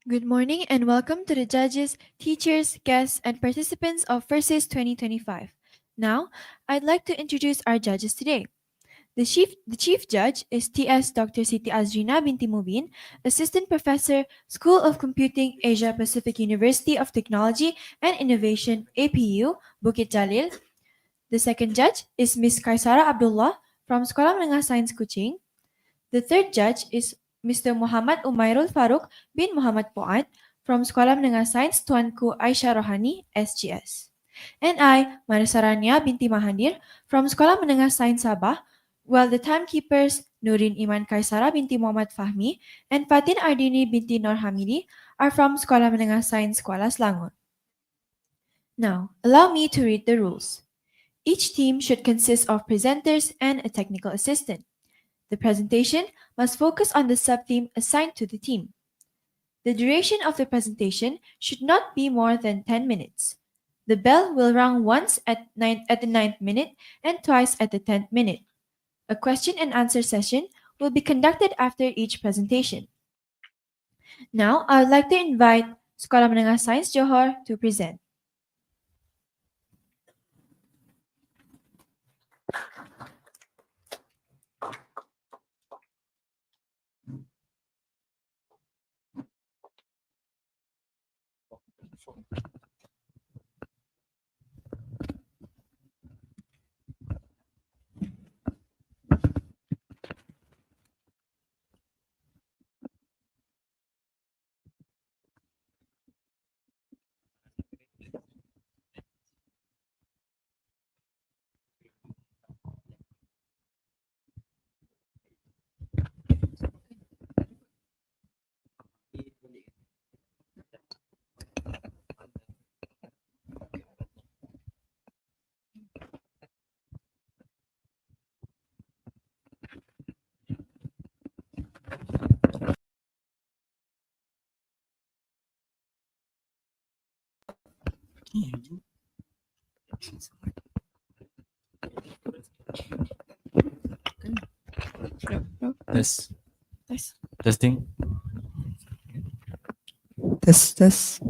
Good morning and welcome to the judges, teachers, guests, and participants of FRSIS 2025. Now, I'd like to introduce our judges today. The chief judge is TS Dr. Siti Azrina binti Mubin, Assistant Professor, School of Computing, Asia Pacific University of Technology and Innovation, APU, Bukit Jalil. The second judge is Ms. Kaisara Abdullah from Sekolah Menengah Sains Kuching. The third judge is Mr. Muhammad Umairul Farooq bin Muhammad Puat from Sekolah Menengah Sains Tuanku Aisyah Rohani, SGS. And I, Marasarania binti Mahadir from Sekolah Menengah Sains Sabah, while the timekeepers Nurin Iman Kaisara binti Muhammad Fahmi and Fatin Ardini binti Nur Hamidi are from Sekolah Menengah Sains Sekolah Selangor. Now, allow me to read the rules. Each team should consist of presenters and a technical assistant. The presentation must focus on the sub-theme assigned to the team. The duration of the presentation should not be more than 10 minutes. The bell will ring once at the 9th minute and twice at the 10th minute. A question and answer session will be conducted after each presentation. Now, I would like to invite Sekolah Menengah Sains Johor to present. Test. Testing. Test.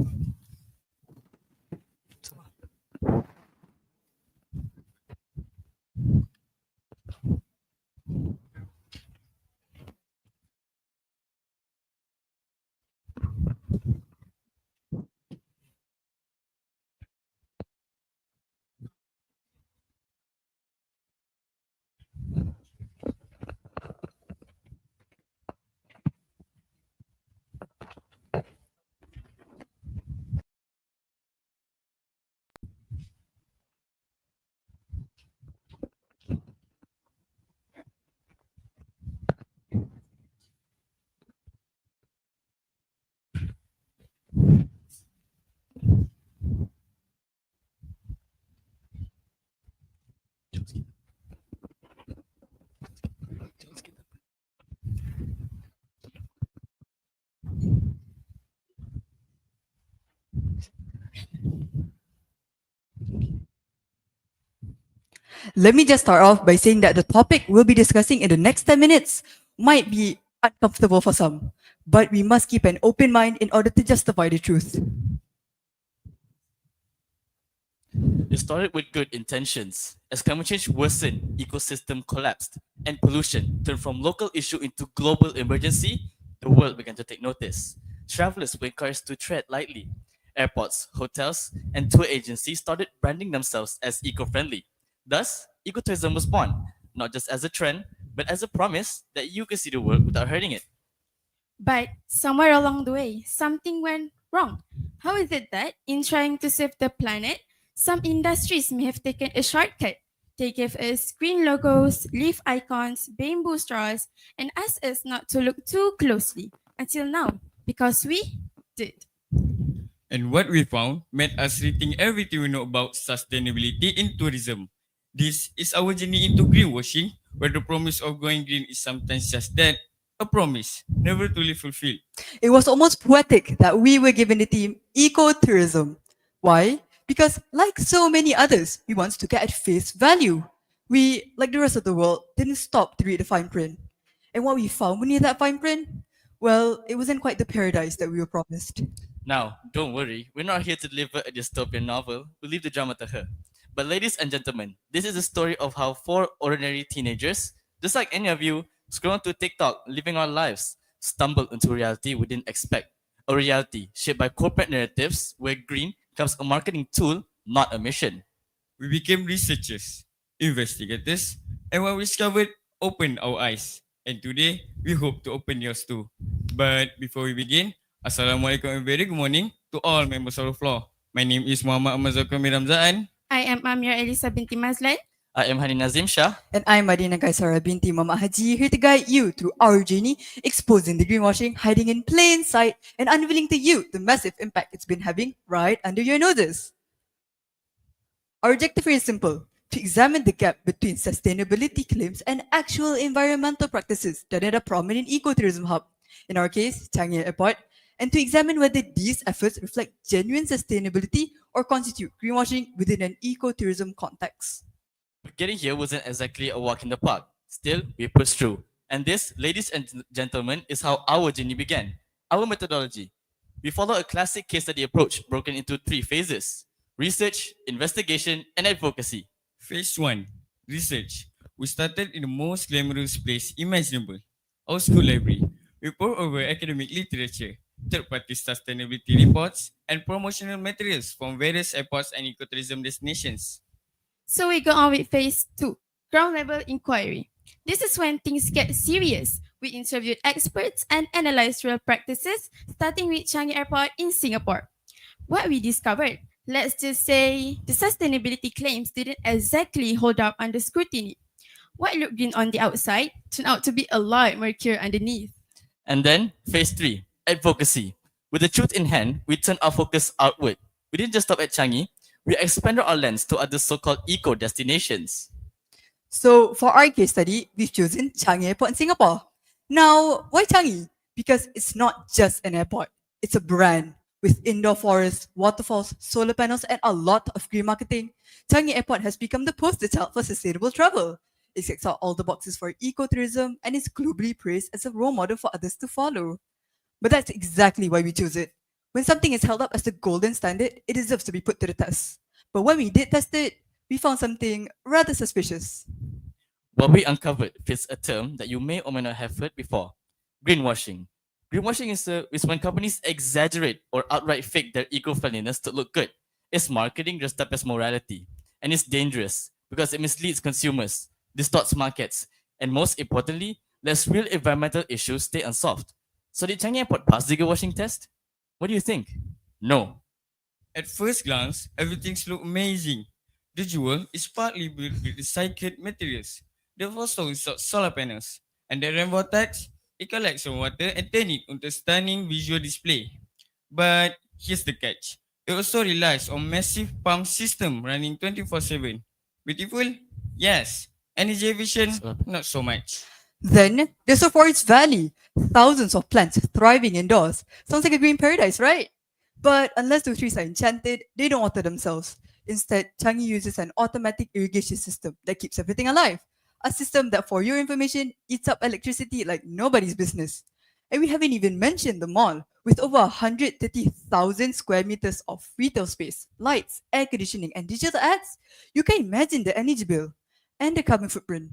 Let me just start off by saying that the topic we'll be discussing in the next 10 minutes might be uncomfortable for some, but we must keep an open mind in order to justify the truth. It started with good intentions. As climate change worsened, ecosystem collapsed, and pollution turned from local issue into global emergency, the world began to take notice. Travelers were encouraged to tread lightly. Airports, hotels, and tour agencies started branding themselves as eco-friendly. Thus, ecotourism was born, not just as a trend, but as a promise that you can see the world without hurting it. But somewhere along the way, something went wrong. How is it that, in trying to save the planet, some industries may have taken a shortcut? They gave us green logos, leaf icons, bamboo straws, and asked us not to look too closely until now, because we did. And what we found made us rethink everything we know about sustainability in tourism. This is our journey into greenwashing, where the promise of going green is sometimes just that, a promise, never truly fulfilled. It was almost poetic that we were given the theme ecotourism. Why? Because like so many others, we once took it at face value. We, like the rest of the world, didn't stop to read the fine print. And what we found beneath that fine print? Well, it wasn't quite the paradise that we were promised. Now, don't worry, we're not here to deliver a dystopian novel. We'll leave the drama to her. But, ladies and gentlemen, this is a story of how four ordinary teenagers, just like any of you, scroll through TikTok, living our lives, stumbled into a reality we didn't expect. A reality shaped by corporate narratives where green becomes a marketing tool, not a mission. We became researchers, investigators, and what we discovered opened our eyes. And today, we hope to open yours too. But before we begin, Assalamualaikum and very good morning to all members of the floor. My name is Muhammad Ahmad Ramzaan. I am Amir Elisa binti Mazlan. I am Hani Nazim Shah. And I'm Madina Kaisara binti Mama Haji, here to guide you through our journey, exposing the greenwashing hiding in plain sight and unveiling to you the massive impact it's been having right under your noses. Our objective here is simple: to examine the gap between sustainability claims and actual environmental practices that at a prominent ecotourism hub, in our case, Changi Airport, and to examine whether these efforts reflect genuine sustainability or constitute greenwashing within an ecotourism context. But getting here wasn't exactly a walk in the park. Still, we pushed through. And this, ladies and gentlemen, is how our journey began. Our methodology. We follow a classic case study approach broken into three phases: research, investigation, and advocacy. Phase 1, research. We started in the most glamorous place imaginable, our school library. We poured over academic literature, third-party sustainability reports, and promotional materials from various airports and ecotourism destinations. So we go on with phase 2, ground level inquiry. This is when things get serious. We interviewed experts and analyzed real practices, starting with Changi Airport in Singapore. What we discovered, let's just say the sustainability claims didn't exactly hold up under scrutiny. What looked green on the outside turned out to be a lot murkier underneath. And then, phase 3, advocacy. With the truth in hand, we turned our focus outward. We didn't just stop at Changi, we expanded our lens to other so-called eco destinations. So for our case study, we've chosen Changi Airport in Singapore. Now, why Changi? Because it's not just an airport, it's a brand. With indoor forests, waterfalls, solar panels, and a lot of green marketing, Changi Airport has become the poster child for sustainable travel. It checks out all the boxes for ecotourism and is globally praised as a role model for others to follow. But that's exactly why we chose it. When something is held up as the golden standard, it deserves to be put to the test. But when we did test it, we found something rather suspicious. What we uncovered fits a term that you may or may not have heard before: greenwashing. Greenwashing is when companies exaggerate or outright fake their eco-friendliness to look good. It's marketing dressed up as morality. And it's dangerous because it misleads consumers, distorts markets, and most importantly, lets real environmental issues stay unsolved. So did Changi Airport pass the greenwashing test? What do you think? No. At first glance, everything looks amazing. The jewel is partly built with recycled materials. The fossil is solar panels. And the rain vortex, it collects some water and turn it into a stunning visual display. But here's the catch. It also relies on massive pump system running 24/7. Beautiful? Yes. Energy efficient? Not so much. Then there's the Forest Valley. Thousands of plants thriving indoors. Sounds like a green paradise, right? But unless the trees are enchanted, they don't water themselves. Instead, Changi uses an automatic irrigation system that keeps everything alive. A system that, for your information, eats up electricity like nobody's business. And we haven't even mentioned the mall, with over 130,000 square meters of retail space, lights, air conditioning, and digital ads. You can imagine the energy bill and the carbon footprint.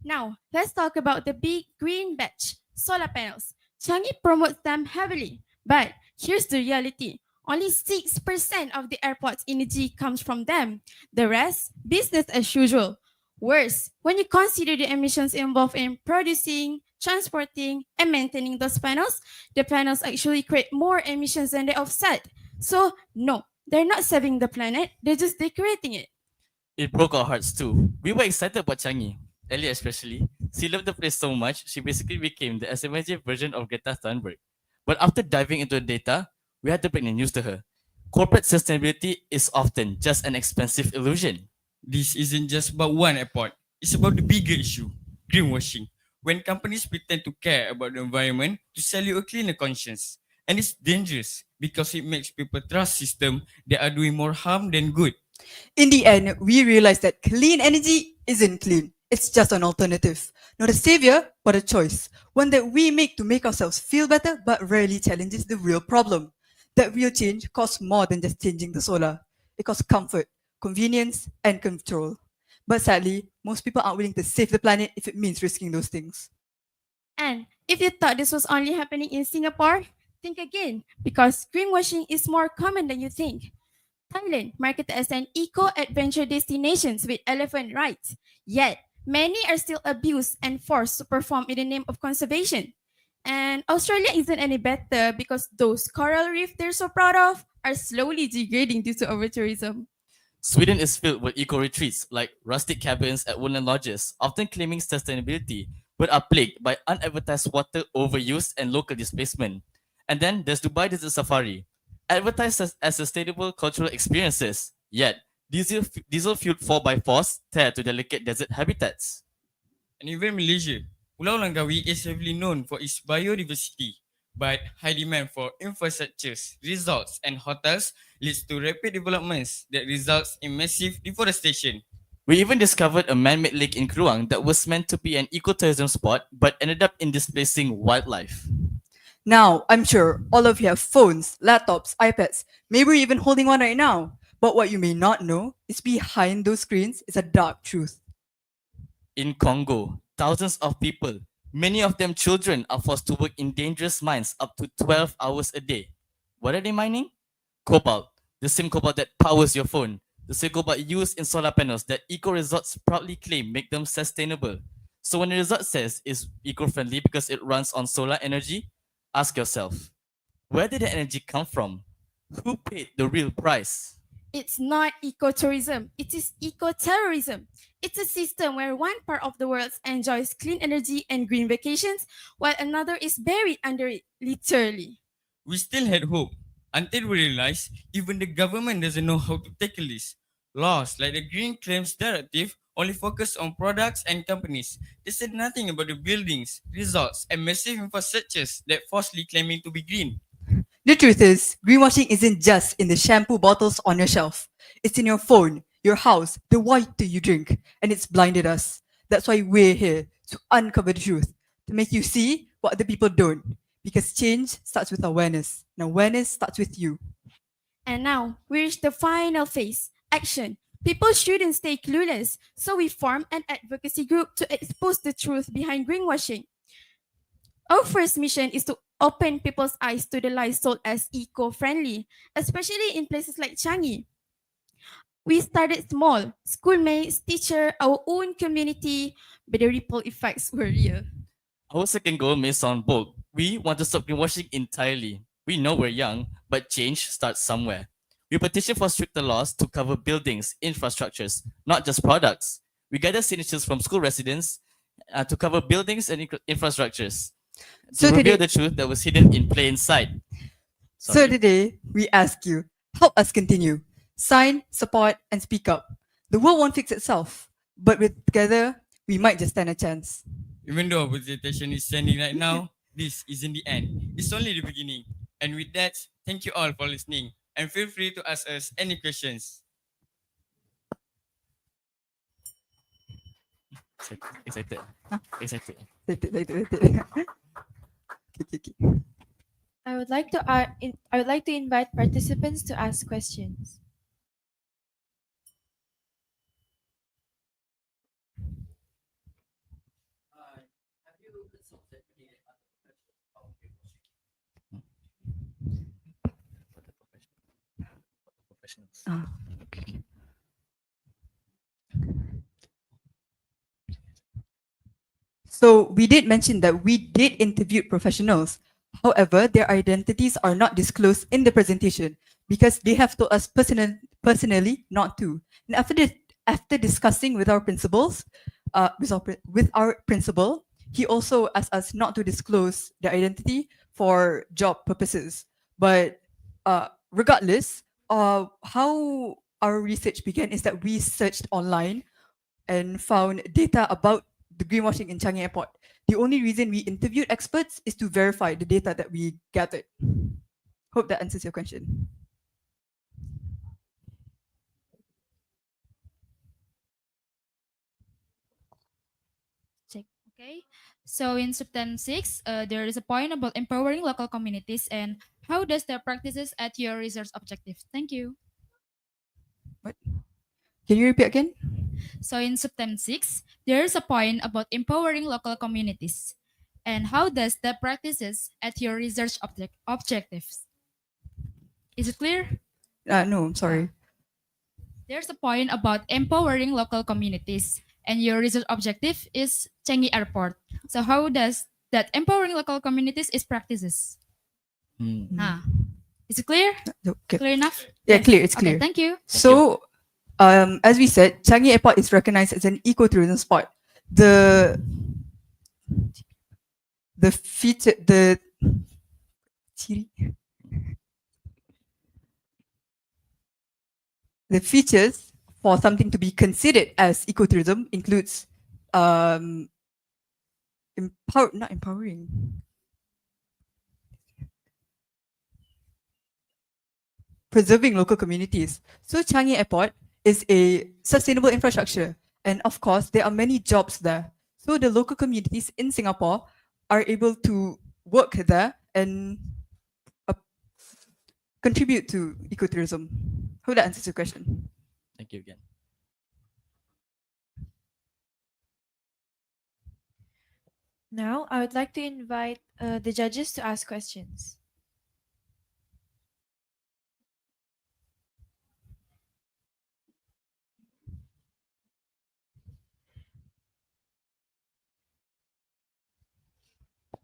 Now, let's talk about the big green batch, solar panels. Changi promotes them heavily. But here's the reality. Only 6% of the airport's energy comes from them. The rest, business as usual. Worse, when you consider the emissions involved in producing, transporting, and maintaining those panels, the panels actually create more emissions than they offset. So, no, they're not saving the planet, they're just decorating it. It broke our hearts too. We were excited about Changi. Ellie especially. She loved the place so much, she basically became the SMJ version of Greta Thunberg. But after diving into the data, we had to break the news to her. Corporate sustainability is often just an expensive illusion. This isn't just about one airport. It's about the bigger issue, greenwashing. When companies pretend to care about the environment to sell you a cleaner conscience. And it's dangerous because it makes people trust systems that are doing more harm than good. In the end, we realized that clean energy isn't clean. It's just an alternative, not a savior, but a choice. One that we make to make ourselves feel better, but rarely challenges the real problem. That real change costs more than just changing the solar. It costs comfort, convenience, and control. But sadly, most people aren't willing to save the planet if it means risking those things. And if you thought this was only happening in Singapore, think again, because greenwashing is more common than you think. Thailand marketed as an eco-adventure destination with elephant rides, yet many are still abused and forced to perform in the name of conservation. And Australia isn't any better because those coral reefs they're so proud of are slowly degrading due to over-tourism. Sweden is filled with eco retreats like rustic cabins at wooden lodges, often claiming sustainability, but are plagued by unadvertised water overuse and local displacement. And then there's Dubai Desert Safari, advertised as sustainable cultural experiences, yet diesel fueled 4x4s tear to delicate desert habitats. And even Malaysia, Pulau Langkawi is heavily known for its biodiversity, but high demand for infrastructures, resorts, and hotels leads to rapid developments that results in massive deforestation. We even discovered a man-made lake in Kluang that was meant to be an ecotourism spot but ended up in displacing wildlife. Now, I'm sure all of you have phones, laptops, iPads, maybe you're even holding one right now. But what you may not know is behind those screens is a dark truth. In Congo, thousands of people, many of them children, are forced to work in dangerous mines up to 12 hours a day. What are they mining? Cobalt, the same cobalt that powers your phone, the same cobalt used in solar panels that eco-resorts proudly claim make them sustainable. So when a resort says it's eco-friendly because it runs on solar energy, ask yourself, where did the energy come from? Who paid the real price? It's not ecotourism, it is eco-terrorism. It's a system where one part of the world enjoys clean energy and green vacations, while another is buried under it, literally. We still had hope until we realized even the government doesn't know how to tackle this. Laws like the Green Claims Directive only focus on products and companies. They said nothing about the buildings, resorts, and massive infrastructures that falsely claiming to be green. The truth is, greenwashing isn't just in the shampoo bottles on your shelf. It's in your phone, your house, the water you drink, and it's blinded us. That's why we're here to uncover the truth, to make you see what other people don't. Because change starts with awareness, and awareness starts with you. And now we reach the final phase, action. People shouldn't stay clueless, so we form an advocacy group to expose the truth behind greenwashing. Our first mission is to open people's eyes to the lies sold as eco-friendly, especially in places like Changi. We started small, schoolmates, teacher, our own community, but the ripple effects were real. Our second goal may sound bold. We want to stop greenwashing entirely. We know we're young, but change starts somewhere. We petition for stricter laws to cover buildings, infrastructures, not just products. We gather signatures from school residents to cover buildings and infrastructures. So To reveal today- the truth that was hidden in plain sight. So Sorry. today, we ask you, help us continue. Sign, support, and speak up. The world won't fix itself, but together, we might just stand a chance. Even though our presentation is standing right now, this isn't the end. It's only the beginning. And with that, thank you all for listening. And feel free to ask us any questions. Excited. Excited. Okay. I would like to invite participants to ask questions. Ah, So we did mention that we did interview professionals. However, their identities are not disclosed in the presentation because they have told us personally not to. And after discussing with our principals, with our principal, he also asked us not to disclose their identity for job purposes. But regardless, how our research began is that we searched online and found data about the greenwashing in Changi Airport. The only reason we interviewed experts is to verify the data that we gathered. Hope that answers your question. So in September 6, there is a point about empowering local communities and how does their practices at your research objective? Thank you. What? Can you repeat again? So in September 6, there is a point about empowering local communities and how does the practices at your research objectives? Is it clear? No, I'm sorry. There's a point about empowering local communities and your research objective is Changi Airport. So how does that empowering local communities is practices? Is it clear? Okay. Clear enough? Yeah, Yes. clear. It's Okay, clear. thank you. So, as we said, Changi Airport is recognized as an ecotourism spot. The feature, the features for something to be considered as ecotourism includes not empowering. Preserving local communities. So Changi Airport is a sustainable infrastructure. And of course, there are many jobs there. So the local communities in Singapore are able to work there and contribute to ecotourism. Hope that answers your question. Thank you again. Now, I would like to invite the judges to ask questions.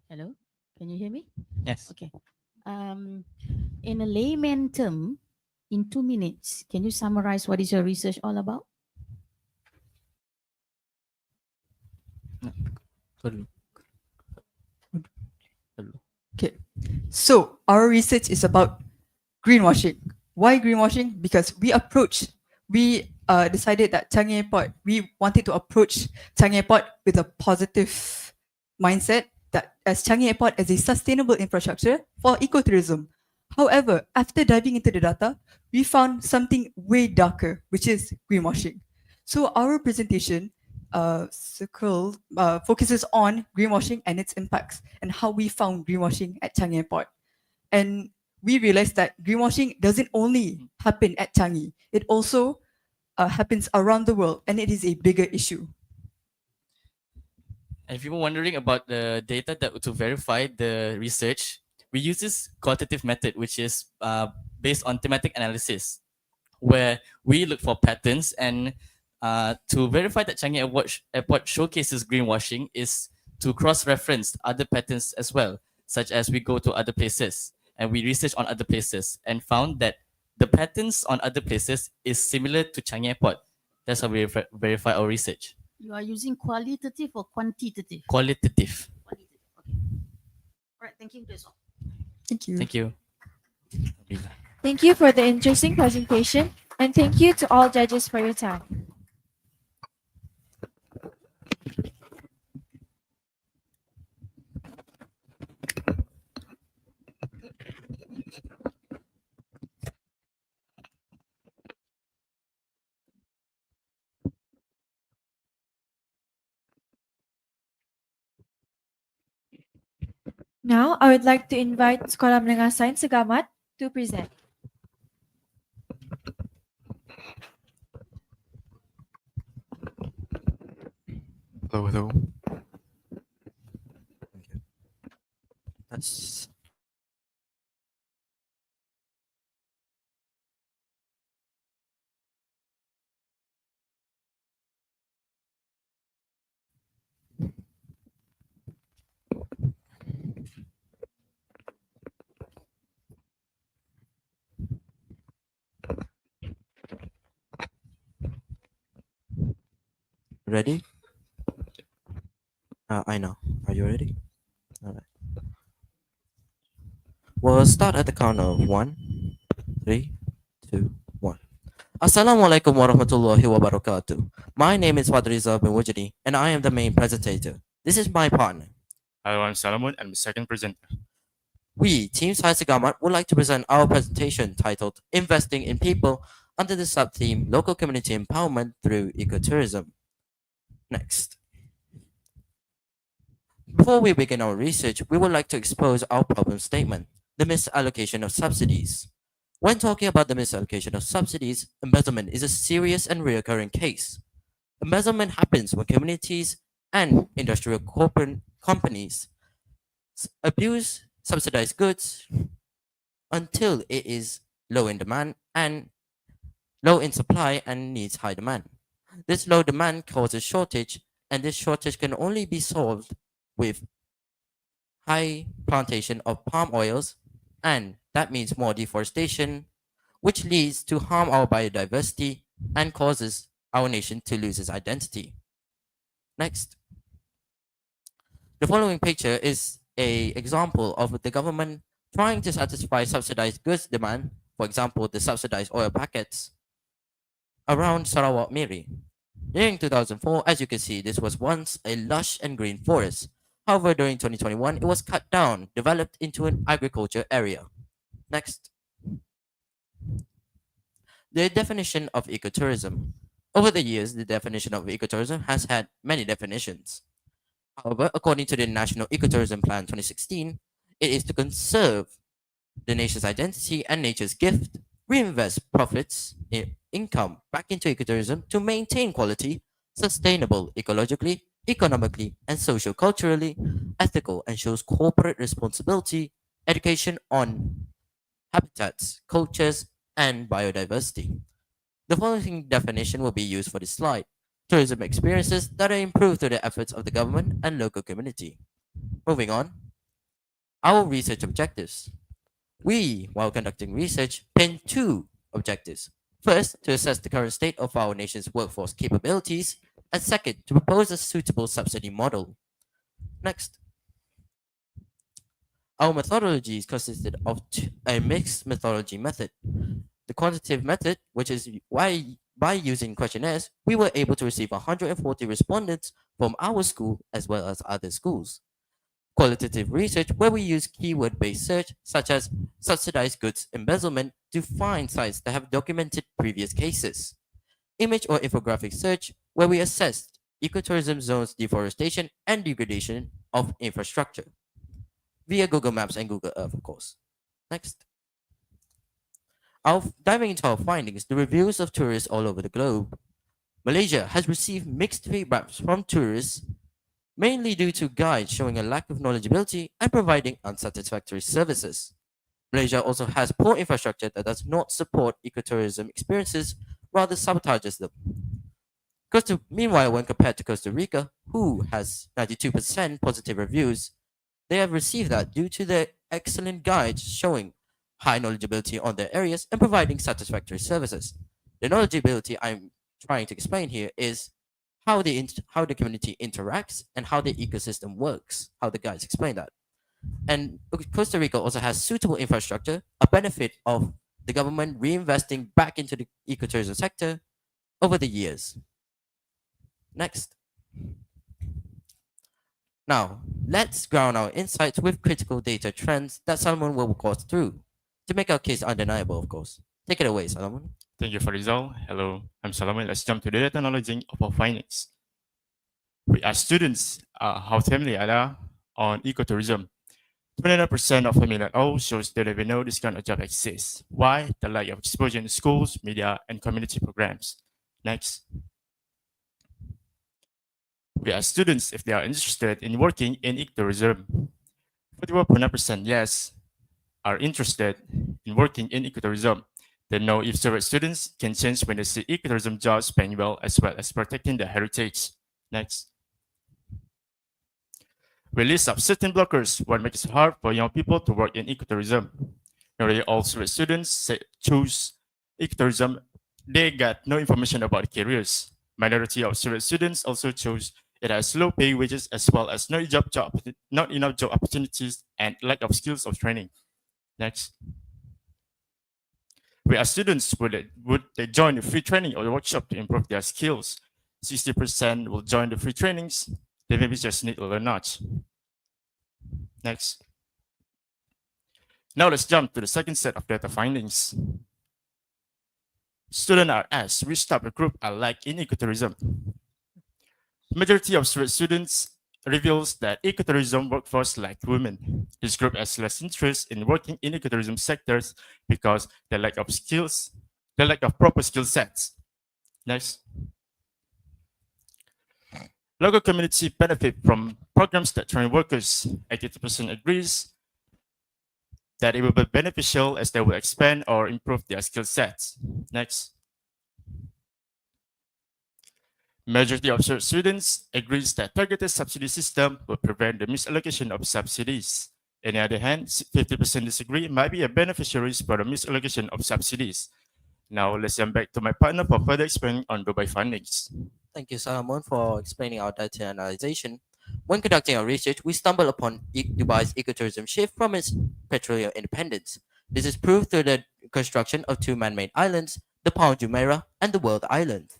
Hello, can you hear me? Yes. Okay. In a layman term, in 2 minutes, can you summarize what is your research all about? Okay. So our research is about greenwashing. Why greenwashing? Because we decided that Changi Airport, we wanted to approach Changi Airport with a positive mindset that as Changi Airport as a sustainable infrastructure for ecotourism. However, after diving into the data, we found something way darker, which is greenwashing. So our presentation focuses on greenwashing and its impacts and how we found greenwashing at Changi Airport. And we realized that greenwashing doesn't only happen at Changi, it also happens around the world, and it is a bigger issue. And if you were wondering about the data that to verify the research, we use this qualitative method, which is based on thematic analysis, where we look for patterns and to verify that Changi Airport showcases greenwashing is to cross-reference other patterns as well, such as we go to other places and we research on other places and found that the patterns on other places is similar to Changi Airport. That's how we verify our research. You are using qualitative or quantitative? Qualitative. Qualitative. Okay. All right. Thank you. That's all. Thank you. Thank you. Thank you for the interesting presentation, and thank you to all judges for your time. Now, I would like to invite Sekolah Menengah Sains Ahmad to present. Hello. Okay. That's ready. I know. Are you ready? All right. We'll start at the count of 1, 3, 2, 1. Assalamualaikum warahmatullahi wabarakatuh. My name is Fadriza bin Wajdi, and I am the main presenter. This is my partner. Hello, I'm Salamun. I'm the second presenter. We, Team Sains Ahmad, would like to present our presentation titled Investing in People under the sub-theme Local Community Empowerment Through Ecotourism. Next. Before we begin our research, we would like to expose our problem statement, the misallocation of subsidies. When talking about the misallocation of subsidies, embezzlement is a serious and recurring case. Embezzlement happens when communities and industrial corporate companies abuse subsidized goods until it is low in demand and low in supply and needs high demand. This low demand causes shortage, and this shortage can only be solved with high plantation of palm oils, and that means more deforestation, which leads to harm our biodiversity and causes our nation to lose its identity. Next. The following picture is a example of the government trying to satisfy subsidized goods demand, for example, the subsidized oil packets around Sarawak Miri. During 2004, as you can see, this was once a lush and green forest. However, during 2021, it was cut down, developed into an agriculture area. Next. The definition of ecotourism. Over the years, the definition of ecotourism has had many definitions. However, according to the National Ecotourism Plan 2016, it is to conserve the nation's identity and nature's gift, reinvest profits, income back into ecotourism to maintain quality, sustainable ecologically, economically, and socio-culturally, ethical, and shows corporate responsibility, education on habitats, cultures, and biodiversity. The following definition will be used for this slide. Tourism experiences that are improved through the efforts of the government and local community. Moving on. Our research objectives. We, while conducting research, pin two objectives. First, to assess the current state of our nation's workforce capabilities, and second, to propose a suitable subsidy model. Next. Our methodologies consisted of a mixed methodology method. The quantitative method, which is why by using questionnaires, we were able to receive 140 respondents from our school as well as other schools. Qualitative research, where we use keyword-based search, such as subsidized goods embezzlement, to find sites that have documented previous cases. Image or infographic search, where we assessed ecotourism zones deforestation and degradation of infrastructure via Google Maps and Google Earth, of course. Next. Diving into our findings, the reviews of tourists all over the globe. Malaysia has received mixed feedbacks from tourists, mainly due to guides showing a lack of knowledgeability and providing unsatisfactory services. Malaysia also has poor infrastructure that does not support ecotourism experiences, rather sabotages them. Meanwhile, when compared to Costa Rica, who has 92% positive reviews, they have received that due to their excellent guides showing high knowledgeability on their areas and providing satisfactory services. The knowledgeability I'm trying to explain here is how the community interacts and how the ecosystem works, how the guides explain that. And Costa Rica also has suitable infrastructure, a benefit of the government reinvesting back into the ecotourism sector over the years. Next. Now, let's ground our insights with critical data trends that Solomon will walk us through to make our case undeniable, of course. Take it away, Solomon. Thank you, Farizal. Hello, I'm Solomon. Let's jump to the data knowledge of our findings. We asked students how familiar they are on ecotourism. 29% of familiar at all shows that they know this kind of job exists. Why? The lack of exposure in schools, media, and community programs. Next. We asked students if they are interested in working in ecotourism. 41.9% yes are interested in working in ecotourism. They know if surveyed students can change when they see ecotourism jobs paying well as protecting their heritage. Next. We list up certain blockers what makes it hard for young people to work in ecotourism. Nearly all surveyed students choose ecotourism. They got no information about careers. Minority of surveyed students also chose it has low pay wages as well as not enough job opportunities and lack of skills of training. Next. We asked students would they join the free training or the workshop to improve their skills. 60% will join the free trainings. They maybe just need to learn much. Next. Now let's jump to the second set of data findings. Students are asked which type of group are like in ecotourism. Majority of students reveals that ecotourism workforce lack women. This group has less interest in working in ecotourism sectors because they lack of skills, they lack of proper skill sets. Next. Local community benefit from programs that train workers. 82% agrees that it will be beneficial as they will expand or improve their skill sets. Next. Majority of students agrees that targeted subsidy system will prevent the misallocation of subsidies. On the other hand, 50% disagree might be a beneficiaries for the misallocation of subsidies. Now let's jump back to my partner for further explaining on Dubai findings. Thank you, Salomon, for explaining our data analyzation. When conducting our research, we stumbled upon Dubai's ecotourism shift from its petroleum independence. This is proved through the construction of two man-made islands, the Palm Jumeirah and the World Island.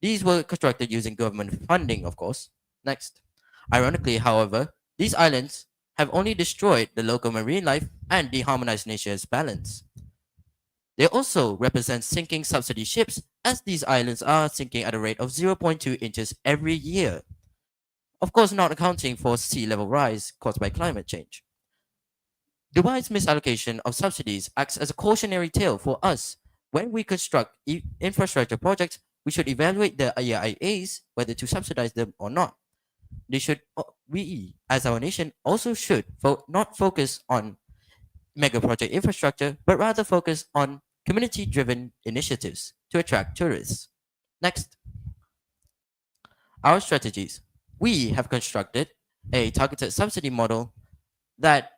These were constructed using government funding, of course. Next. Ironically, however, these islands have only destroyed the local marine life and deharmonized nature's balance. They also represent sinking subsidy ships, as these islands are sinking at a rate of 0.2 inches every year. Of course, not accounting for sea level rise caused by climate change. Dubai's misallocation of subsidies acts as a cautionary tale for us. When we construct infrastructure projects, we should evaluate the IIAs whether to subsidize them or not. We, as our nation, also should not focus on mega project infrastructure, but rather focus on community-driven initiatives to attract tourists. Next, our strategies. We have constructed a targeted subsidy model that,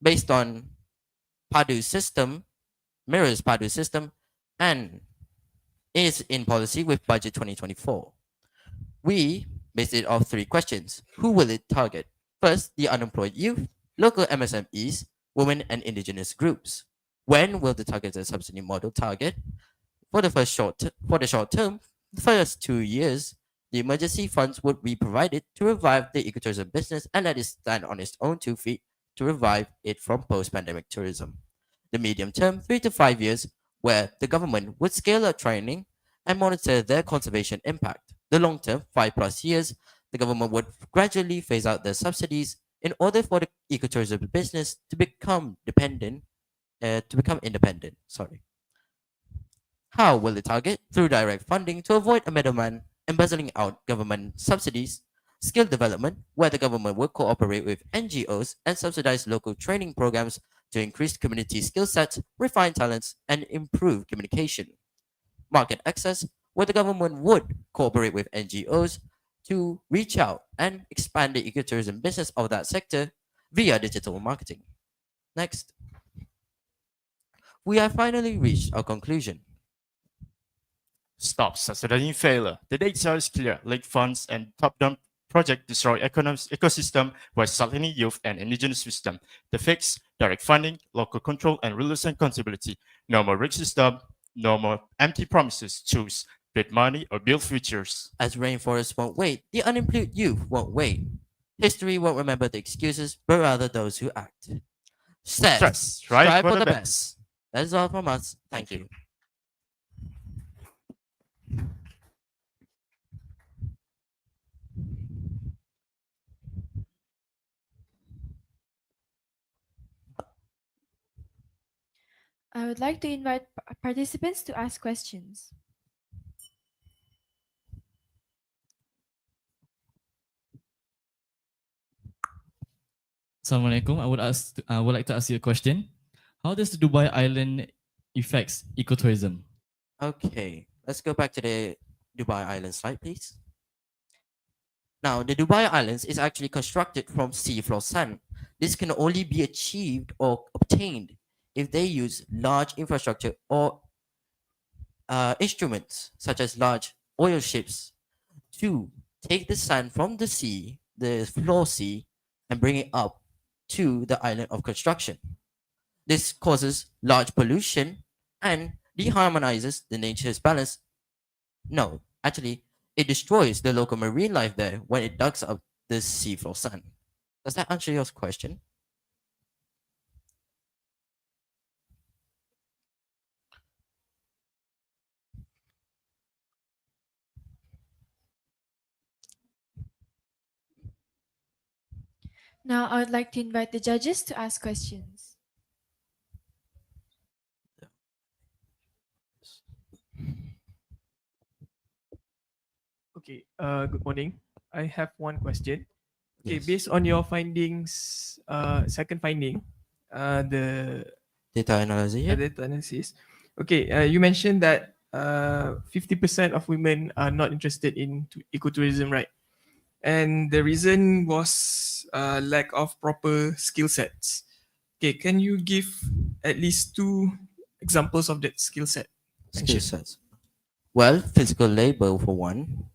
based on Padu's system, mirrors Padu's system, and is in policy with Budget 2024. We based it off three questions. Who will it target? First, the unemployed youth, local MSMEs, women and indigenous groups. When will the targeted subsidy model target? For the short term, the first 2 years, the emergency funds would be provided to revive the ecotourism business and let it stand on its own 2 feet to revive it from post-pandemic tourism. The medium term, 3 to 5 years, where the government would scale up training and monitor their conservation impact. The long term, 5+ years, the government would gradually phase out the subsidies in order for the ecotourism business to become independent. How will it target? Through direct funding to avoid a middleman embezzling out government subsidies, skill development, where the government will cooperate with NGOs and subsidize local training programs to increase community skill sets, refine talents, and improve communication. Market access, where the government would cooperate with NGOs to reach out and expand the ecotourism business of that sector via digital marketing. Next. We have finally reached our conclusion. Stop subsidizing failure. The data is clear. Lake funds and top-down project destroy ecosystem while sustaining youth and indigenous wisdom. The fix, direct funding, local control, and rulers and accountability. No more rigged system, no more empty promises. Choose, build money or build futures. As rainforests won't wait, the unemployed youth won't wait. History won't remember the excuses, but rather those who act. Strive for the best. That is all from us. Thank you. I would like to invite participants to ask questions. Assalamualaikum. I would like to ask you a question. How does the Dubai Island affects ecotourism? Okay, let's go back to the Dubai Island slide, please. Now, the Dubai Islands is actually constructed from seafloor sand. This can only be achieved or obtained if they use large infrastructure or instruments, such as large oil ships, to take the sand from the sea, the floor sea, and bring it up to the island of construction. This causes large pollution and deharmonizes the nature's balance. No, actually, it destroys the local marine life there when it digs up the seafloor sand. Does that answer your question? Now I would like to invite the judges to ask questions. Okay, good morning. I have one question. Okay, Yes. based on your findings, second finding, the Data analysis. Yeah. data analysis. Okay, you mentioned that 50% of women are not interested in ecotourism, right? And the reason was lack of proper skill sets. Okay, can you give at least 2 examples of that skill set? Skill sets. Well, physical labor for one,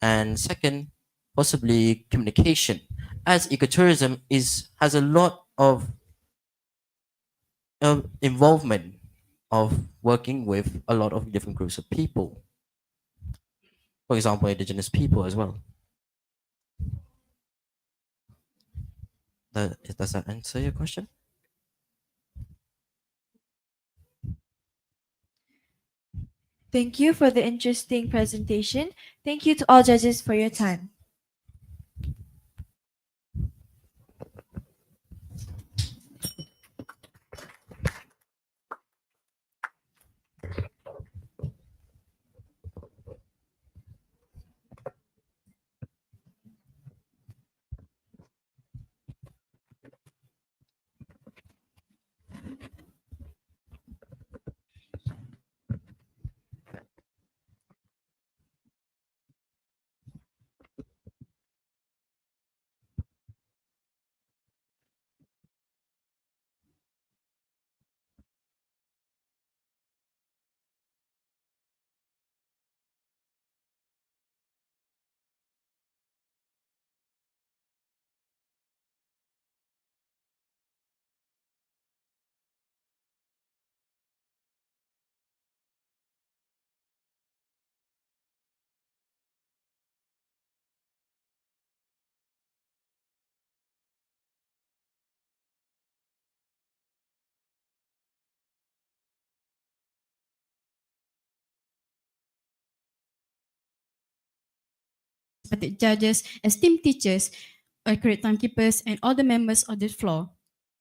and second, possibly communication, as ecotourism has a lot of involvement of working with a lot of different groups of people. For example, indigenous people as well. Does that answer your question? Thank you for the interesting presentation. Thank you to all judges for your time. Respected judges, esteemed teachers, accurate timekeepers, and all the members of the floor.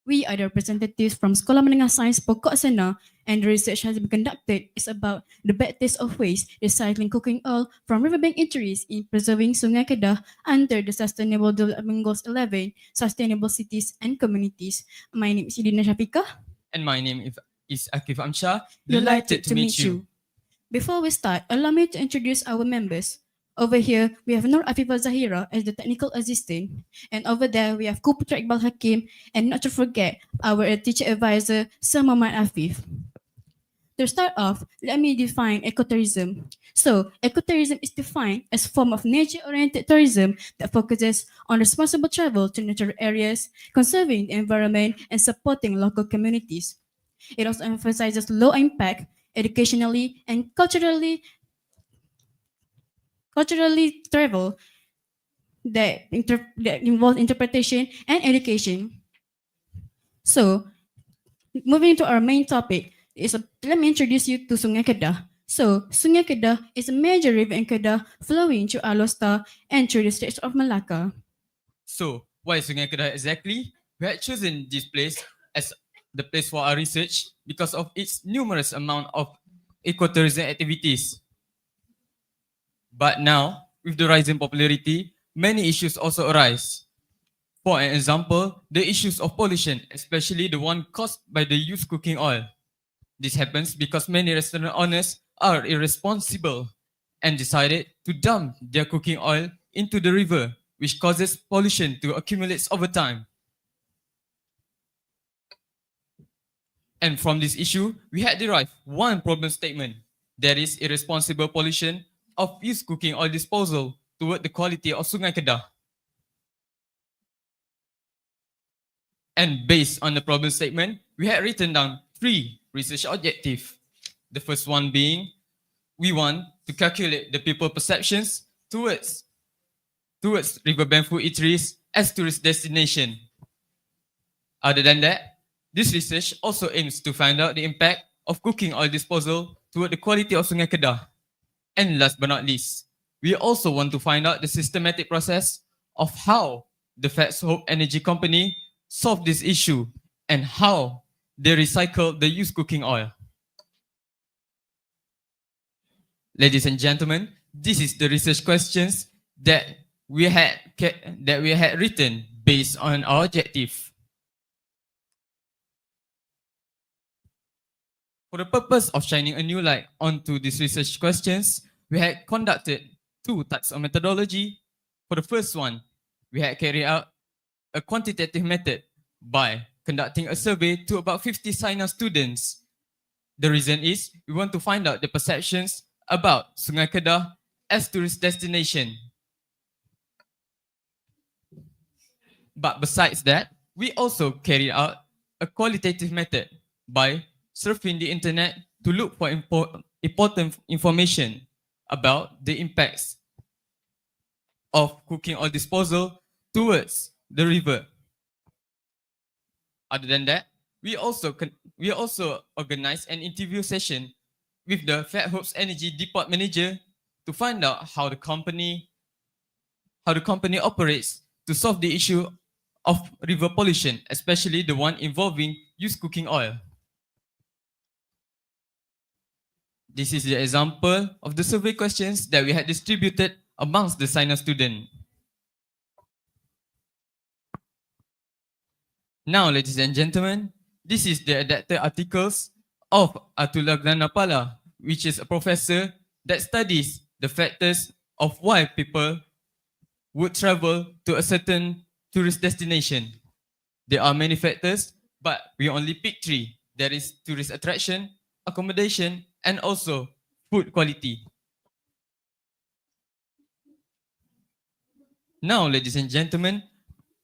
We are the representatives from Sekolah Menengah Sains Pokok Sana, and the research has been conducted is about the bad taste of waste, recycling cooking oil from riverbank eateries in preserving Sungai Kedah under the Sustainable Development Goals 11, Sustainable Cities and Communities. My name is Idina Shafika. And my name is Akif Amshah. Delighted to meet you. Before we start, allow me to introduce our members. Over here, we have Nur Afifah Zahira as the technical assistant. And over there, we have Kuputra Iqbal Hakim. And not to forget, our teacher advisor, Sir Muhammad Afif. To start off, let me define ecotourism. So, ecotourism is defined as a form of nature-oriented tourism that focuses on responsible travel to natural areas, conserving the environment, and supporting local communities. It also emphasizes low impact, educationally, and culturally travel that involves interpretation and education. So, moving to our main topic, let me introduce you to Sungai Kedah. So, Sungai Kedah is a major river in Kedah flowing through Alor and through the Straits of Malacca. So, why Sungai Kedah exactly? We had chosen this place as the place for our research because of its numerous amount of ecotourism activities. But now, with the rising popularity, many issues also arise. For an example, the issues of pollution, especially the one caused by the used cooking oil. This happens because many restaurant owners are irresponsible and decided to dump their cooking oil into the river, which causes pollution to accumulate over time. And from this issue, we had derived one problem statement, that is irresponsible pollution of used cooking oil disposal toward the quality of Sungai Kedah. And based on the problem statement, we had written down 3 research objectives. The first one being, we want to calculate the people perceptions towards riverbank food eateries as tourist destination. Other than that, this research also aims to find out the impact of cooking oil disposal toward the quality of Sungai Kedah. And last but not least, we also want to find out the systematic process of how the Fats Hope Energy Company solved this issue and how they recycle the used cooking oil. Ladies and gentlemen, this is the research questions that we had written based on our objective. For the purpose of shining a new light onto these research questions, we had conducted two types of methodology. For the first one, we had carried out a quantitative method by conducting a survey to about 50 Sains students. The reason is we want to find out the perceptions about Sungai Kedah as tourist destination. But besides that, we also carried out a qualitative method by surfing the internet to look for important information about the impacts of cooking oil disposal towards the river. Other than that, we also organized an interview session with the Fat Hope's Energy Depot manager to find out how the company operates to solve the issue of river pollution, especially the one involving used cooking oil. This is the example of the survey questions that we had distributed amongst the Sains students. Now, ladies and gentlemen, this is the adapted articles of Atullah Granapala, which is a professor that studies the factors of why people would travel to a certain tourist destination. There are many factors, but we only pick three. There is tourist attraction, accommodation, and also food quality. Now, ladies and gentlemen,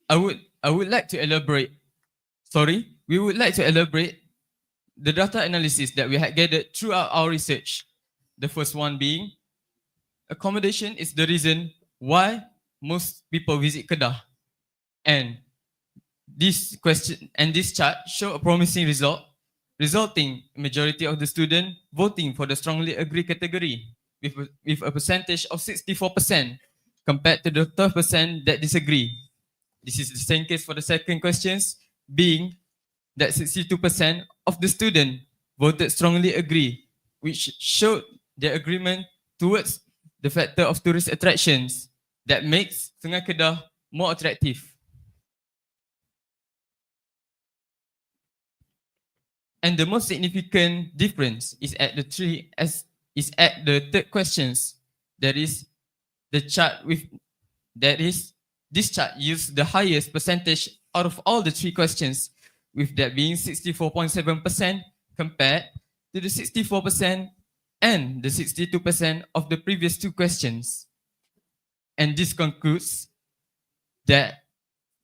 we would like to elaborate the data analysis that we had gathered throughout our research. The first one being, accommodation is the reason why most people visit Kedah. And this chart show a promising result, resulting majority of the students voting for the strongly agree category with a percentage of 64% compared to the 12% that disagree. This is the same case for the second questions, being that 62% of the students voted strongly agree, which showed their agreement towards the factor of tourist attractions that makes Sungai Kedah more attractive. And the most significant difference is at the third questions. That is the chart this chart used the highest percentage out of all the three questions, with that being 64.7% compared to the 64% and the 62% of the previous two questions. And this concludes that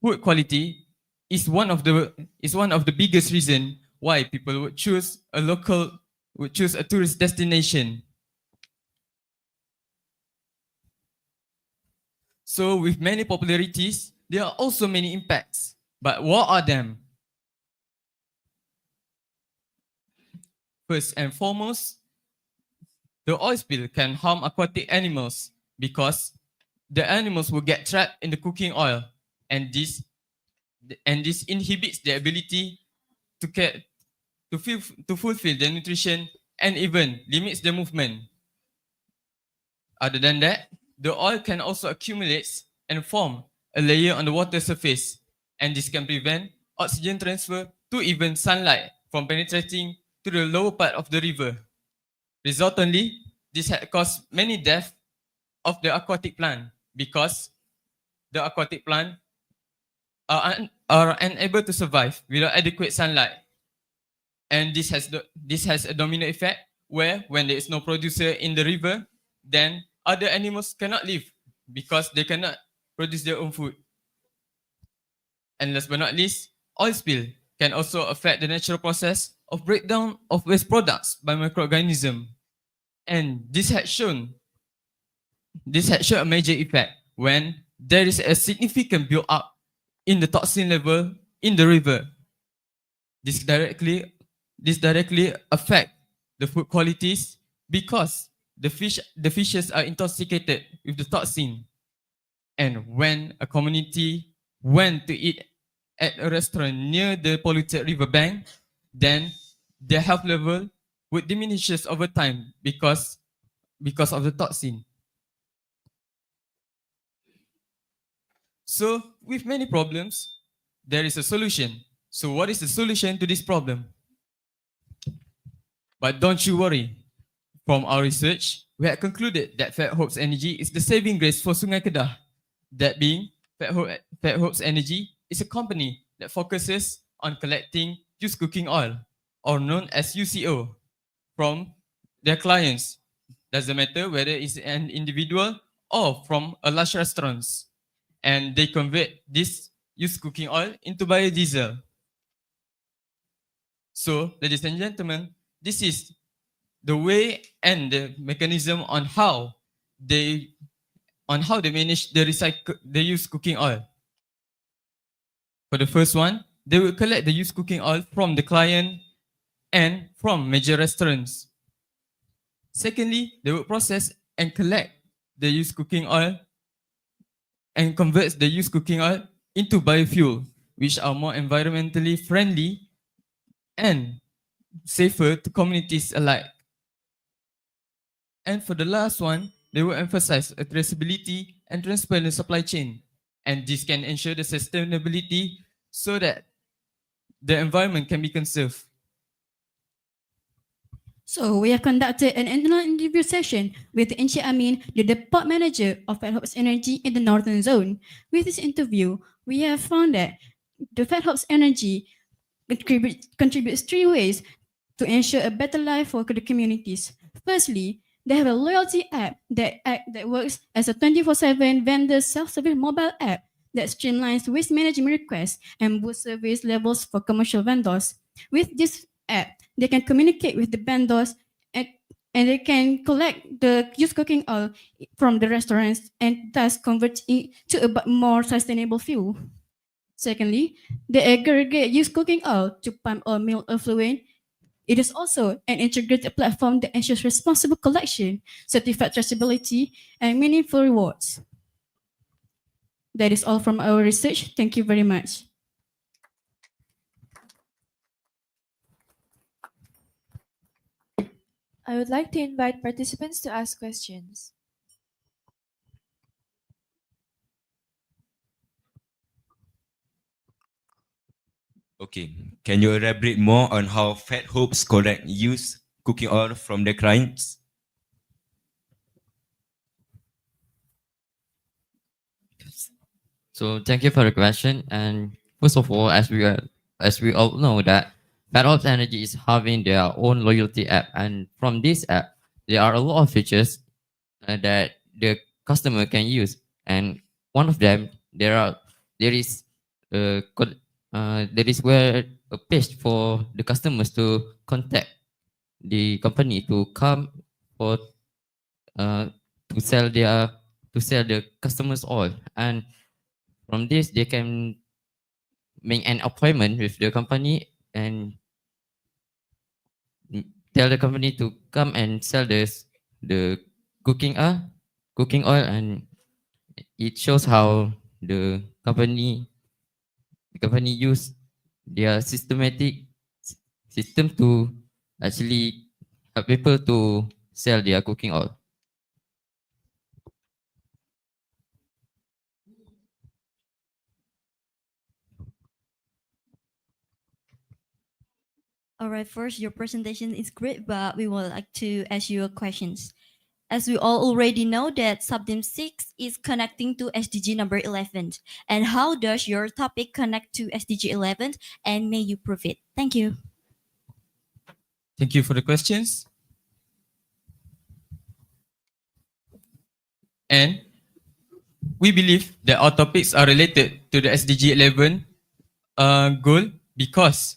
food quality is one of the biggest reasons why people would choose a tourist destination. So with many popularities, there are also many impacts. But what are them? First and foremost, the oil spill can harm aquatic animals because the animals will get trapped in the cooking oil, and this inhibits their ability to fulfill their nutrition and even limits their movement. Other than that, the oil can also accumulate and form a layer on the water surface, and this can prevent oxygen transfer to even sunlight from penetrating to the lower part of the river. Resultantly, this had caused many deaths of the aquatic plant because the aquatic plant are unable to survive without adequate sunlight. And this has a domino effect where when there is no producer in the river, then other animals cannot live because they cannot produce their own food. And last but not least, oil spill can also affect the natural process of breakdown of waste products by microorganisms. And this had shown a major effect when there is a significant build-up in the toxin level in the river. This directly affect the food qualities because the fishes are intoxicated with the toxin. And when a community went to eat at a restaurant near the polluted riverbank, then their health level would diminishes over time because of the toxin. So with many problems, there is a solution. So what is the solution to this problem? But don't you worry. From our research, we had concluded that Fat Hope's Energy is the saving grace for Sungai Kedah. That being, Fat Hope's Energy is a company that focuses on collecting used cooking oil, or known as UCO, from their clients. Doesn't matter whether it's an individual or from a large restaurants. And they convert this used cooking oil into biodiesel. So, ladies and gentlemen, this is the way and the mechanism on how they manage the used cooking oil. For the first one, they will collect the used cooking oil from the client and from major restaurants. Secondly, they will process and collect the used cooking oil and converts the used cooking oil into biofuel, which are more environmentally friendly and safer to communities alike. And for the last one, they will emphasize a traceability and transparent supply chain. And this can ensure the sustainability so that the environment can be conserved. So we have conducted an internal interview session with Encik Amin, the depot manager of Fat Hope's Energy in the Northern Zone. With this interview, we have found that the Fat Hope's Energy contributes three ways to ensure a better life for the communities. Firstly, they have a loyalty app that works as a 24/7 vendor self-service mobile app that streamlines waste management requests and boosts service levels for commercial vendors. With this app, they can communicate with the vendors and they can collect the used cooking oil from the restaurants and thus convert it to a more sustainable fuel. Secondly, they aggregate used cooking oil to palm oil mill effluent. It is also an integrated platform that ensures responsible collection, certified traceability, and meaningful rewards. That is all from our research. Thank you very much. I would like to invite participants to ask questions. Okay, can you elaborate more on how Fat Hopes collect used cooking oil from their clients? So thank you for the question. And first of all, as we all know that Fat Hope's Energy is having their own loyalty app, and from this app, there are a lot of features that the customer can use. And one of them, there is where a page for the customers to contact the company to come for to sell the customers oil. And from this, they can make an appointment with the company and tell the company to come and sell the cooking oil, and it shows how the company use their systematic system to actually help people to sell their cooking oil. All right, first, your presentation is great, but we would like to ask you questions. As we all already know that Subteam 6 is connecting to SDG number 11. And how does your topic connect to SDG 11? And may you prove it. Thank you. Thank you for the questions. And we believe that our topics are related to the SDG 11 goal because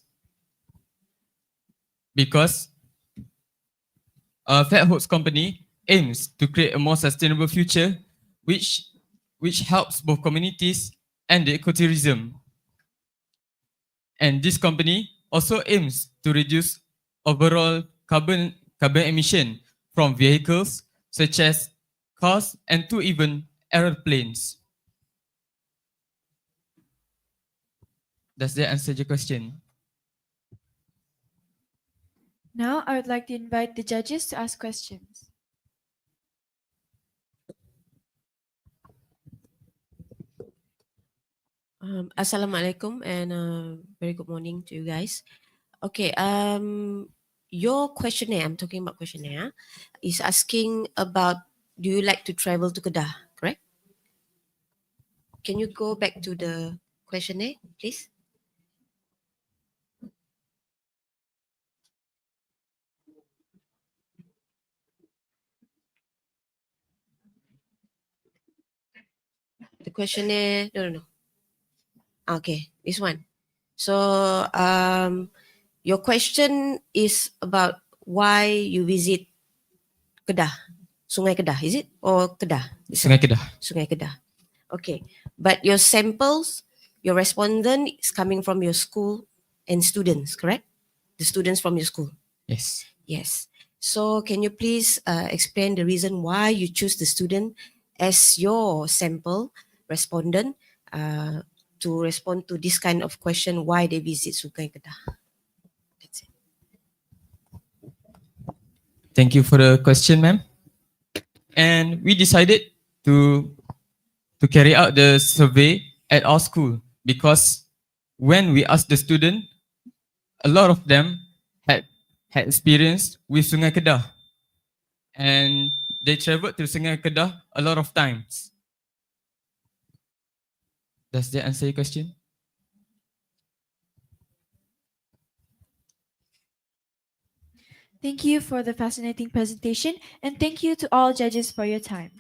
Fat Hopes Company aims to create a more sustainable future, which helps both communities and the ecotourism. And this company also aims to reduce overall carbon emission from vehicles such as cars and to even airplanes. Does that answer your question? Now, I would like to invite the judges to ask questions. Assalamualaikum and very good morning to you guys. Okay, your questionnaire, I'm talking about questionnaire, is asking about do you like to travel to Kedah, correct? Can you go back to the questionnaire, please? The questionnaire, no. Okay, this one. So your question is about why you visit Kedah, Sungai Kedah, is it? Or Kedah? Sungai Kedah. Sungai Kedah. Okay, but your samples, your respondent is coming from your school and students, correct? The students from your school. Yes. Yes. So can you please explain the reason why you choose the student as your sample respondent to respond to this kind of question, why they visit Sungai Kedah? That's it. Thank you for the question, ma'am. And we decided to carry out the survey at our school because when we asked the student, a lot of them had experience with Sungai Kedah, and they traveled to Sungai Kedah a lot of times. Does that answer your question? Thank you for the fascinating presentation, and thank you to all judges for your time.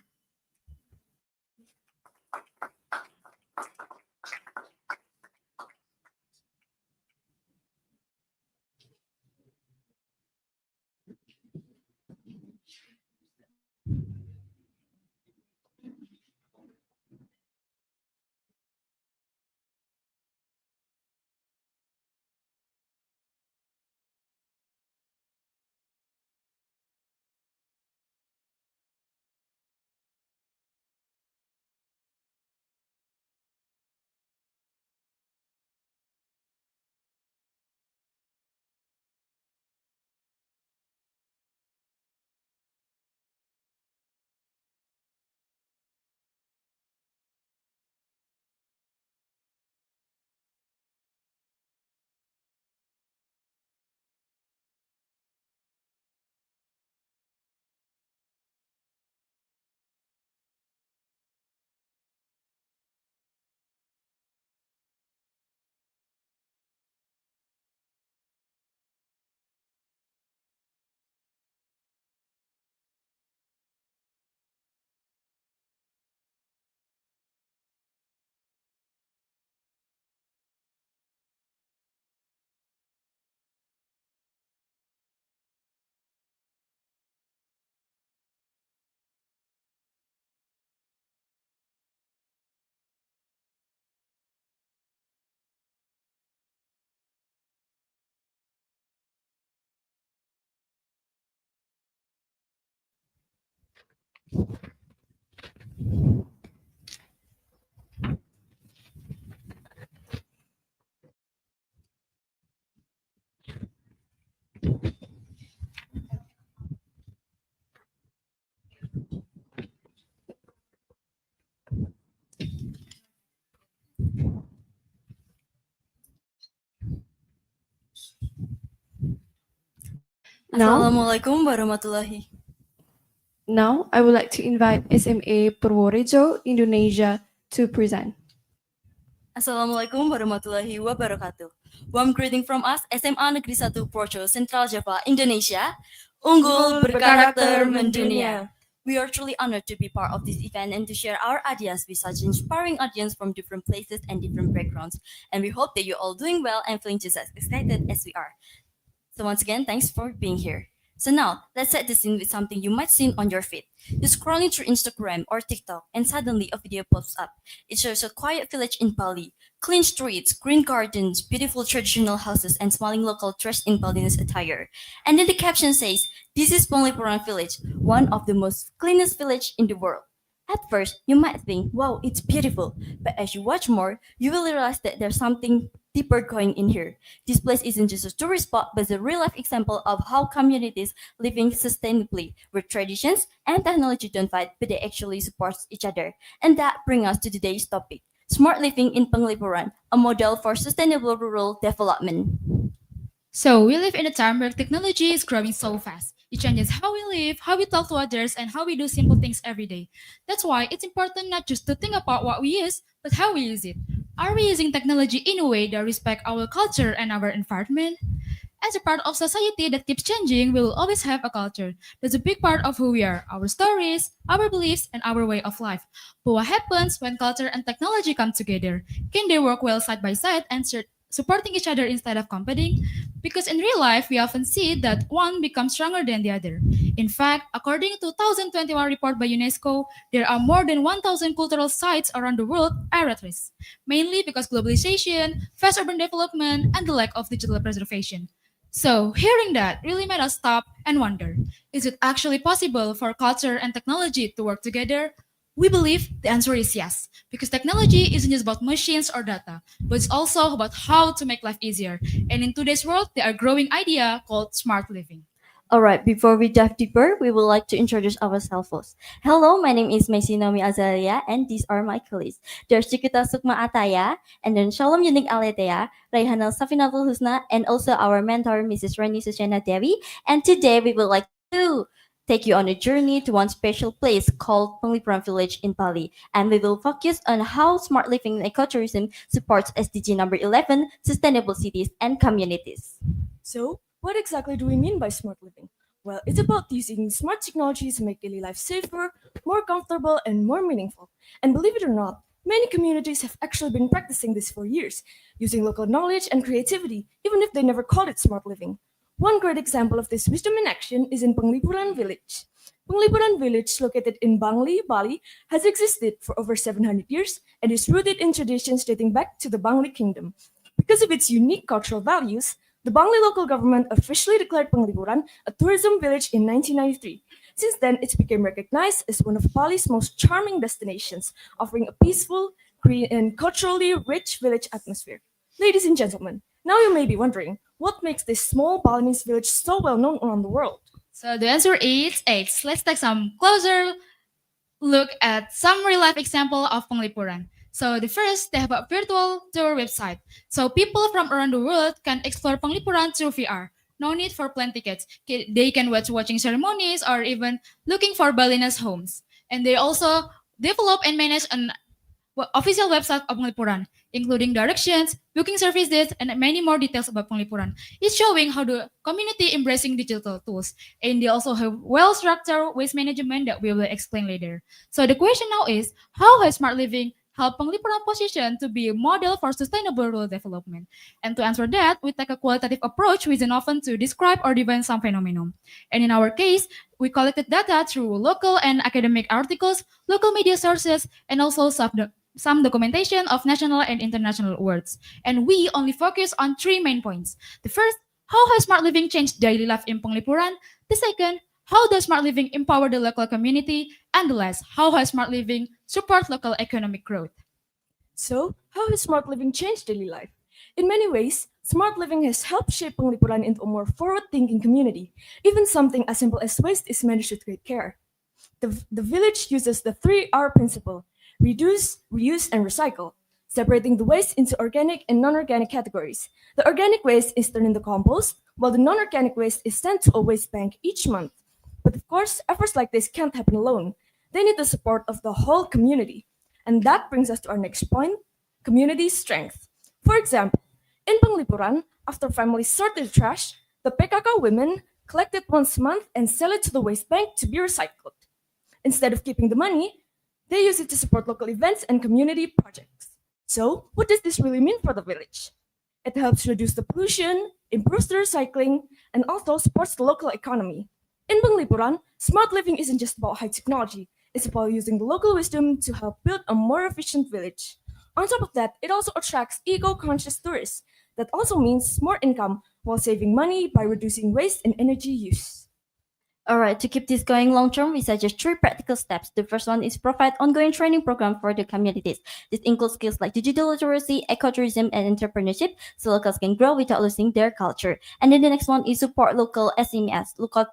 Assalamualaikum warahmatullahi. Now, I would like to invite SMA Purworejo, Indonesia, to present. Assalamualaikum warahmatullahi wabarakatuh. Warm greeting from us, SMA Negeri 1 Projo, Central Java, Indonesia. Unggul berkarakter mendunia. We are truly honored to be part of this event and to share our ideas with such inspiring audience from different places and different backgrounds. And we hope that you're all doing well and feeling just as excited as we are. So once again, thanks for being here. So now, let's set the scene with something you might see on your feed. You're scrolling through Instagram or TikTok and suddenly a video pops up. It shows a quiet village in Bali, clean streets, green gardens, beautiful traditional houses, and smiling local dressed in Balinese attire. And then the caption says, "This is Melawifornia village, one of the most cleanest village in the world." At first, you might think, wow, it's beautiful. But as you watch more, you will realize that there's something deeper going in here. This place isn't just a tourist spot, but a real life example of how communities living sustainably, where traditions and technology don't fight, but they actually support each other. And that brings us to today's topic, smart living in Penglipuran, a model for sustainable rural development. So we live in a time where technology is growing so fast. It changes how we live, how we talk to others, and how we do simple things every day. That's why it's important not just to think about what we use, but how we use it. Are we using technology in a way that respects our culture and our environment? As a part of society that keeps changing, we will always have a culture. That's a big part of who we are, our stories, our beliefs, and our way of life. But what happens when culture and technology come together? Can they work well side by side and supporting each other instead of competing? Because in real life, we often see that one becomes stronger than the other. In fact, according to 2021 report by UNESCO, there are more than 1,000 cultural sites around the world are at risk, mainly because globalization, fast urban development, and the lack of digital preservation. So, hearing that really made us stop and wonder, is it actually possible for culture and technology to work together? We believe the answer is yes, because technology isn't just about machines or data, but it's also about how to make life easier. And in today's world, there are growing idea called smart living. Alright, before we dive deeper, we would like to introduce ourselves first. Hello, my name is Nomi Azalia, and these are my colleagues. There's Cikita Sukma Ataya, and then Shalom Yunik Aletea, Raihanal Safinatul Husna, and also our mentor, Mrs. Rani Suchana Devi. And today we would like to take you on a journey to one special place called Penglipuran Village in Bali. And we will focus on how smart living and ecotourism supports SDG number 11, sustainable cities and communities. So, what exactly do we mean by smart living? Well, it's about using smart technologies to make daily life safer, more comfortable, and more meaningful. And believe it or not, many communities have actually been practicing this for years, using local knowledge and creativity, even if they never called it smart living. One great example of this wisdom in action is in Penglipuran Village. Penglipuran Village, located in Bangli, Bali, has existed for over 700 years and is rooted in traditions dating back to the Bangli Kingdom. Because of its unique cultural values, the Bangli local government officially declared Penglipuran a tourism village in 1993. Since then, it became recognized as one of Bali's most charming destinations, offering a peaceful, green, and culturally rich village atmosphere. Ladies and gentlemen, now you may be wondering, what makes this small Balinese village so well known around the world? So the answer is AIDS. Let's take some closer look at some real life example of Penglipuran. So the first, they have a virtual tour website. So people from around the world can explore Penglipuran through VR. No need for plane tickets. They can watching ceremonies or even looking for Balinese homes. And they also develop and manage an official website of Penglipuran, including directions, booking services, and many more details about Penglipuran. It's showing how the community embracing digital tools. And they also have well-structured waste management that we will explain later. So the question now is, how has smart living helped Penglipuran position to be a model for sustainable rural development? And to answer that, we take a qualitative approach using often to describe or define some phenomenon. And in our case, we collected data through local and academic articles, local media sources, and also some documentation of national and international awards. And we only focus on three main points. The first, how has smart living changed daily life in Penglipuran? The second, how does smart living empower the local community? And the last, how has smart living support local economic growth? So, how has smart living changed daily life? In many ways, smart living has helped shape Penglipuran into a more forward-thinking community. Even something as simple as waste is managed with great care. The village uses the 3R principle: reduce, reuse, and recycle, separating the waste into organic and non-organic categories. The organic waste is turned into compost, while the non-organic waste is sent to a waste bank each month. But of course, efforts like this can't happen alone. They need the support of the whole community. And that brings us to our next point, community strength. For example, in Penglipuran, after families sort their trash, the PKK women collect it once a month and sell it to the waste bank to be recycled. Instead of keeping the money, they use it to support local events and community projects. So, what does this really mean for the village? It helps reduce the pollution, improves the recycling, and also supports the local economy. In Penglipuran, smart living isn't just about high technology, it's about using the local wisdom to help build a more efficient village. On top of that, it also attracts eco-conscious tourists. That also means more income while saving money by reducing waste and energy use. All right, to keep this going long term, we suggest 3 practical steps. The first one is provide ongoing training program for the communities. This includes skills like digital literacy, ecotourism, and entrepreneurship, so locals can grow without losing their culture. And then the next one is support local SMEs, local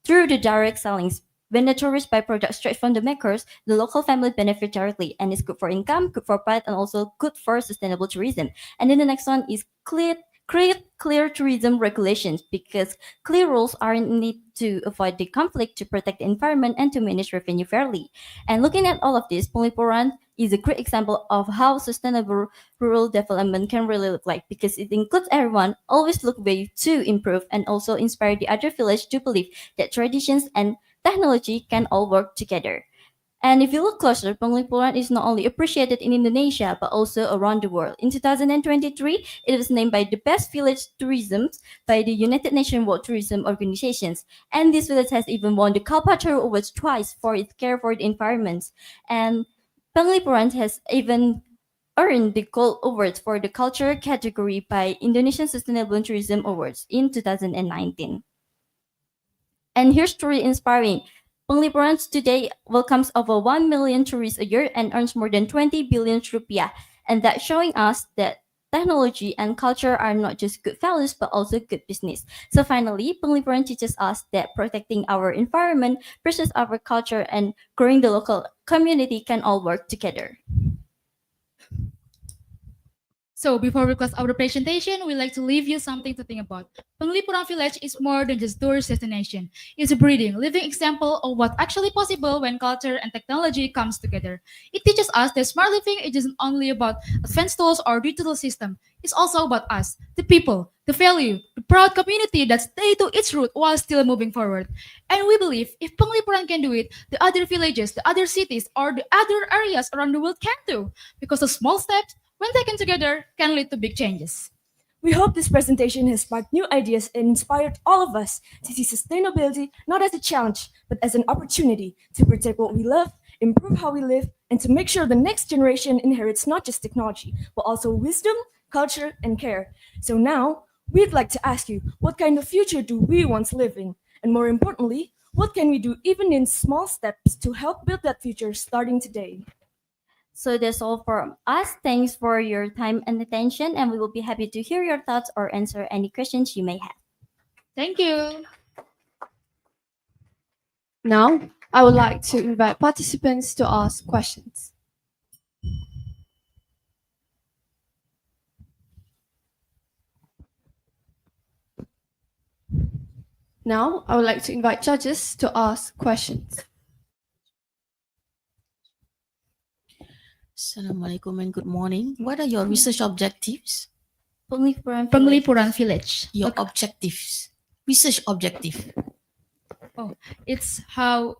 through the direct sellings. When the tourists buy products straight from the makers, the local family benefit directly, and it's good for income, good for pride, and also good for sustainable tourism. And then the next one is create clear tourism regulations, because clear rules are needed to avoid the conflict, to protect the environment, and to manage revenue fairly. And looking at all of this, Penglipuran is a great example of how sustainable rural development can really look like, because it includes everyone, always look way to improve, and also inspire the other village to believe that traditions and technology can all work together. And if you look closer, Penglipuran is not only appreciated in Indonesia but also around the world. In 2023, it was named by the best village tourism by the United Nations World Tourism Organizations. And this village has even won the Kalpataru Awards twice for its care for the environment. And Penglipuran has even earned the Gold Award for the culture category by Indonesian Sustainable Tourism Awards in 2019. And here's truly inspiring. Penglipuran today welcomes over 1 million tourists a year and earns more than 20 billion rupiah. And that's showing us that technology and culture are not just good values but also good business. So finally, Penglipuran teaches us that protecting our environment, preserving our culture, and growing the local community can all work together. So before we close our presentation, we'd like to leave you something to think about. Penglipuran Village is more than just tourist destination. It's a breathing, living example of what's actually possible when culture and technology comes together. It teaches us that smart living isn't only about advanced tools or digital system. It's also about us, the people, the value, the proud community that stay to its root while still moving forward. And we believe if Penglipuran can do it, the other villages, the other cities, or the other areas around the world can too. Because the small steps, when taken together, can lead to big changes. We hope this presentation has sparked new ideas and inspired all of us to see sustainability not as a challenge, but as an opportunity to protect what we love, improve how we live, and to make sure the next generation inherits not just technology, but also wisdom, culture, and care. So now, we'd like to ask you, what kind of future do we want to live in? And more importantly, what can we do even in small steps to help build that future starting today? So that's all from us. Thanks for your time and attention, and we will be happy to hear your thoughts or answer any questions you may have. Thank you. Now, I would like to invite participants to ask questions. Now, I would like to invite judges to ask questions. Assalamualaikum and good morning. What are your research objectives? Penglipuran Village. Your objectives. Research objective. Oh, it's how.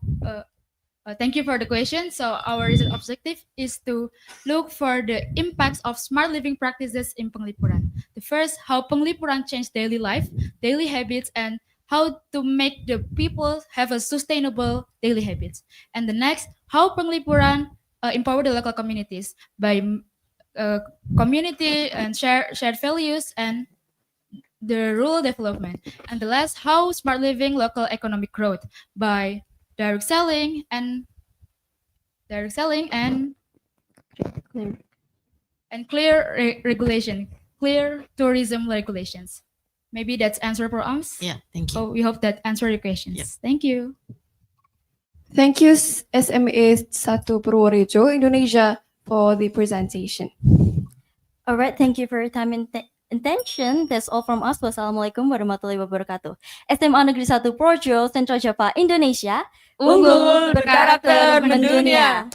Thank you for the question. So our research objective is to look for the impacts of smart living practices in Penglipuran. The first, how Penglipuran changed daily life, daily habits, and how to make the people have a sustainable daily habits. And the next, how Penglipuran empower the local communities by community and shared values and the rural development. And the last, how smart living local economic growth by direct selling and clear regulation, clear tourism regulations. Maybe that's answer for us. Yeah, thank you. Oh, we hope that answer your questions. Yeah. Thank you. Thank you, SMA 1 Purworejo, Indonesia, for the presentation. All right, thank you for your time and attention. That's all from us. Wassalamualaikum warahmatullahi wabarakatuh. SMA Negeri 1 Purworejo, Central Java, Indonesia. Unggul, berkarakter, mendunia.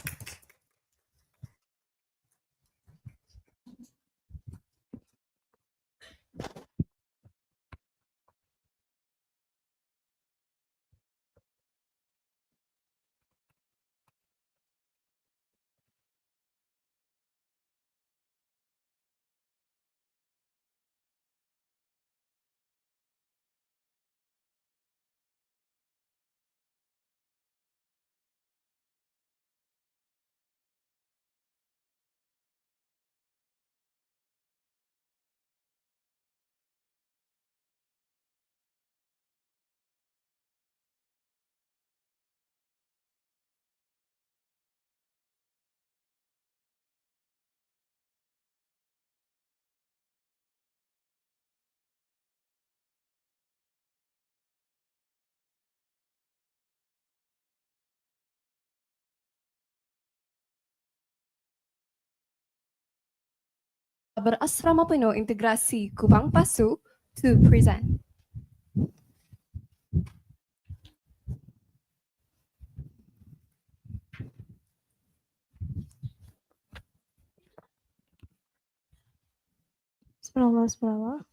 Berasrama Penuh Integrasi Kubang Pasu to present. Bismillah.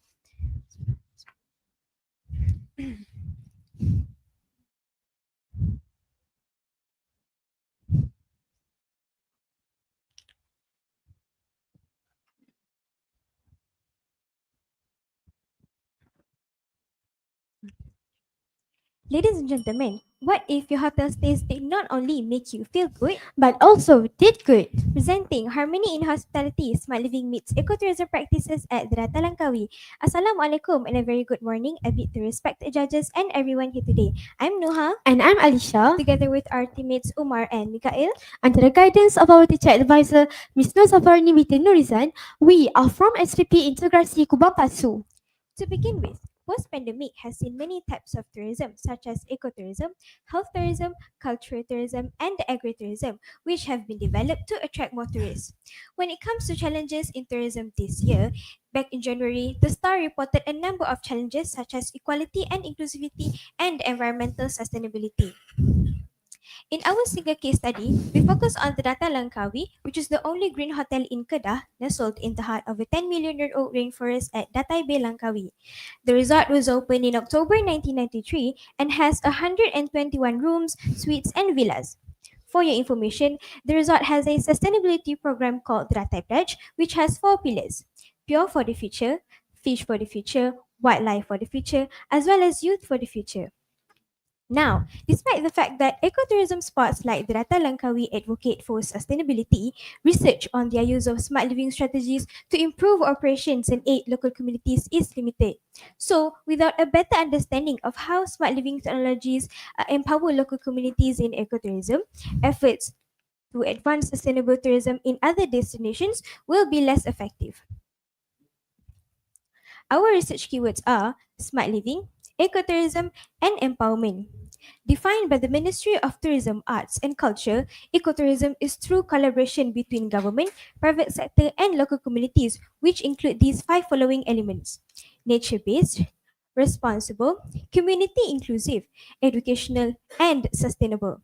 Ladies and gentlemen, what if your hotel stays did not only make you feel good, but also did good? Presenting Harmony in Hospitality, Smart Living meets Ecotourism Practices at Derata Langkawi. Assalamualaikum and a very good morning, I bid to respected judges and everyone here today. I'm Noha. And I'm Alicia. Together with our teammates Umar and Mikael. Under the guidance of our teacher advisor, Ms. Nozafarni Nurizan, we are from SPP Integrasi Kubang Pasu. To begin with, post-pandemic has seen many types of tourism such as ecotourism, health tourism, cultural tourism, and agritourism, which have been developed to attract more tourists. When it comes to challenges in tourism this year, back in January, the Star reported a number of challenges such as equality and inclusivity and environmental sustainability. In our single case study, we focus on the Derata Langkawi, which is the only green hotel in Kedah, nestled in the heart of a 10-million-year-old rainforest at Datai Bay, Langkawi. The resort was opened in October 1993 and has 121 rooms, suites, and villas. For your information, the resort has a sustainability program called Datai Pledge, which has 4 pillars: pure for the future, fish for the future, wildlife for the future, as well as youth for the future. Now, despite the fact that ecotourism spots like the Derata Langkawi advocate for sustainability, research on their use of smart living strategies to improve operations and aid local communities is limited. So, without a better understanding of how smart living technologies empower local communities in ecotourism, efforts to advance sustainable tourism in other destinations will be less effective. Our research keywords are smart living, ecotourism, and empowerment. Defined by the Ministry of Tourism, Arts and Culture, ecotourism is through collaboration between government, private sector, and local communities, which include these 5 following elements: nature-based, responsible, community inclusive, educational, and sustainable.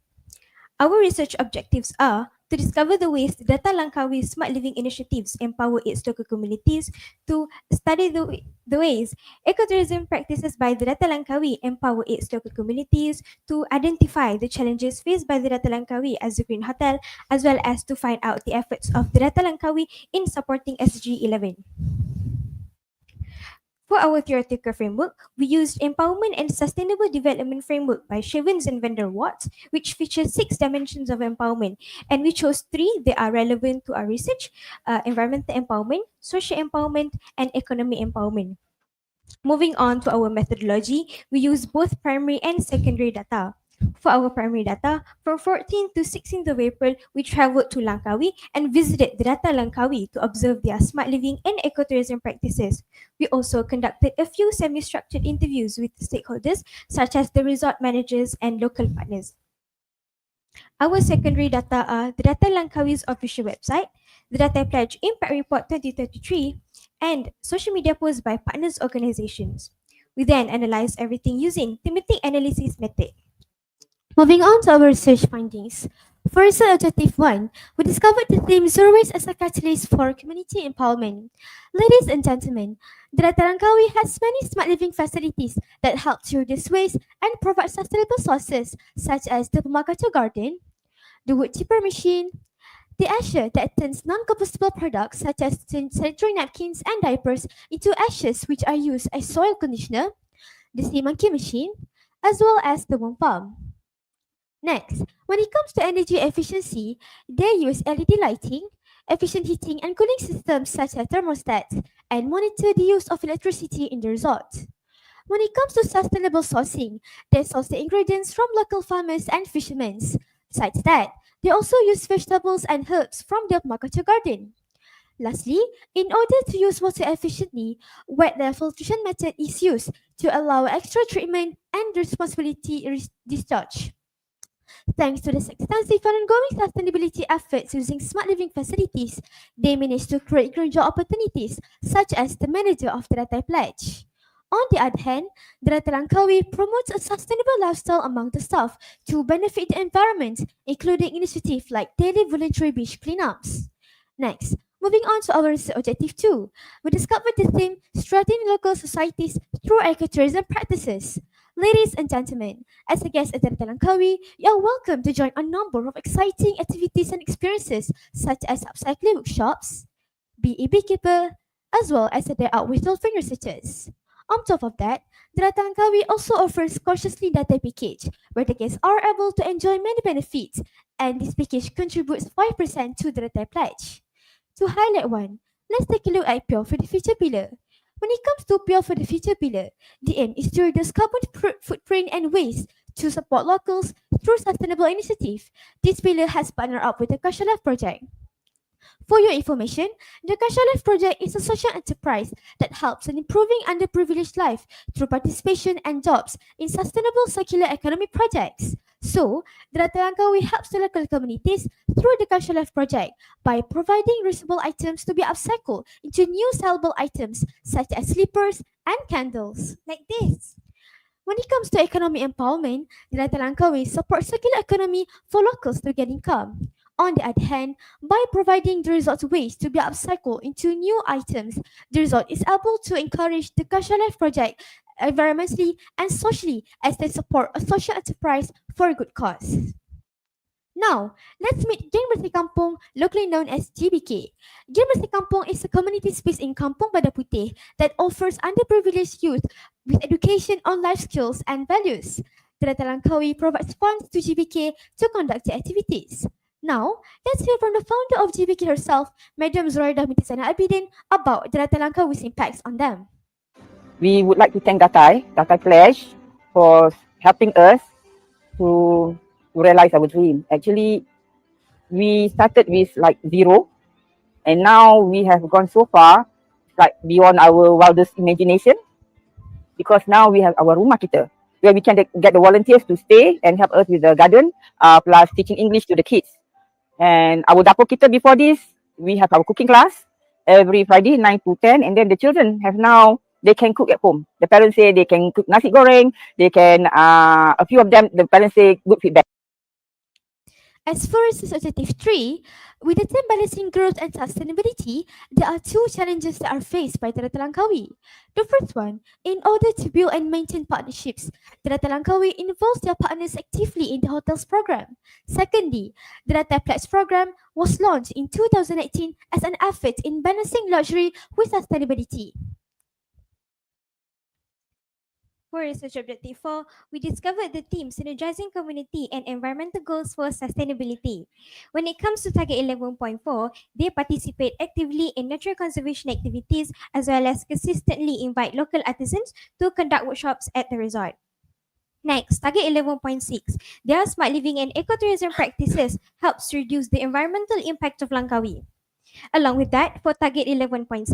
Our research objectives are to discover the ways Derata Langkawi Smart Living Initiatives empower its local communities, to study the ways ecotourism practices by the Derata Langkawi empower its local communities, to identify the challenges faced by the Derata Langkawi as a green hotel, as well as to find out the efforts of the Derata Langkawi in supporting SDG 11. For our theoretical framework, we used Empowerment and Sustainable Development Framework by Shavens and Van der Waals, which features 6 dimensions of empowerment, and we chose 3 that are relevant to our research: environmental empowerment, social empowerment, and economic empowerment. Moving on to our methodology, we use both primary and secondary data. For our primary data, from 14th to 16th of April, we traveled to Langkawi and visited the Derata Langkawi to observe their smart living and ecotourism practices. We also conducted a few semi-structured interviews with stakeholders, such as the resort managers and local partners. Our secondary data are the Derata Langkawi's official website, the Data Pledge Impact Report 2033, and social media posts by partners organizations. We then analyze everything using thematic analysis method. Moving on to our research findings. For research objective 1, we discovered the theme Zero Waste as a catalyst for community empowerment. Ladies and gentlemen, the Derata Langkawi has many smart living facilities that help to reduce waste and provide sustainable sources such as the permaculture garden, the wood chipper machine, the ashes that turns non-compostable products such as sanitary napkins and diapers into ashes which are used as soil conditioner, the sea monkey machine, as well as the worm farm. Next, when it comes to energy efficiency, they use LED lighting, efficient heating and cooling systems such as thermostats, and monitor the use of electricity in the resort. When it comes to sustainable sourcing, they source the ingredients from local farmers and fishermen. Besides that, they also use vegetables and herbs from their permaculture garden. Lastly, in order to use water efficiently, wet level filtration method is used to allow extra treatment and responsibility discharge. Thanks to this extensive and ongoing sustainability efforts using smart living facilities, they managed to create green job opportunities, such as the manager of the Ratai Pledge. On the other hand, the Ratai Langkawi promotes a sustainable lifestyle among the staff to benefit the environment, including initiatives like daily voluntary beach cleanups. Next, moving on to our research objective 2, we discovered the theme Strengthening Local Societies Through Ecotourism Practices. Ladies and gentlemen, as a guest at the Langkawi, you are welcome to join a number of exciting activities and experiences such as upcycling workshops, be a beekeeper, as well as a day out with dolphin researchers. On top of that, the Langkawi also offers Consciously Data package, where the guests are able to enjoy many benefits, and this package contributes 5% to the Data Pledge. To highlight one, let's take a look at Pure for the Future pillar. When it comes to Pure for the Future pillar, the aim is to reduce carbon footprint and waste to support locals through sustainable initiative. This pillar has partnered up with the Kashalaf project. For your information, the Kashalaf project is a social enterprise that helps in improving underprivileged life through participation and jobs in sustainable circular economy projects. So, the Langkawi helps the local communities through the Kashalaf project by providing reusable items to be upcycled into new sellable items such as slippers and candles, like this. When it comes to economic empowerment, the Langkawi supports circular economy for locals to get income. On the other hand, by providing the resort waste to be upcycled into new items, the resort is able to encourage the Kashalaf project environmentally and socially as they support a social enterprise for a good cause. Now, let's meet Geng Bersih Kampung, locally known as GBK. Geng Bersih Kampung is a community space in Kampung Bandar Puteh that offers underprivileged youth with education on life skills and values. The Langkawi provides funds to GBK to conduct the activities. Now, let's hear from the founder of GBK herself, Madam Zoraida Mitisana Abidin, about the Langkawi's impacts on them. We would like to thank Datai Pledge for helping us to realize our dream. Actually, we started with like zero, and now we have gone so far, like beyond our wildest imagination, because now we have our rumah kita, where we can get the volunteers to stay and help us with the garden, plus teaching English to the kids. And our dapur kita before this, we have our cooking class every Friday 9 to 10, and then the children have now, they can cook at home. The parents say they can cook nasi goreng, they can, a few of them, the parents say good feedback. As for Objective 3, with the theme balancing growth and sustainability, there are two challenges that are faced by the Langkawi. The first one, in order to build and maintain partnerships, the Langkawi involves their partners actively in the hotels program. Secondly, the Data Pledge program was launched in 2018 as an effort in balancing luxury with sustainability. For Research Objective 4, we discovered the theme Synergizing Community and Environmental Goals for Sustainability. When it comes to Target 11.4, they participate actively in nature conservation activities as well as consistently invite local artisans to conduct workshops at the resort. Next, Target 11.6, their smart living and ecotourism practices helps reduce the environmental impact of Langkawi. Along with that, for Target 11.7,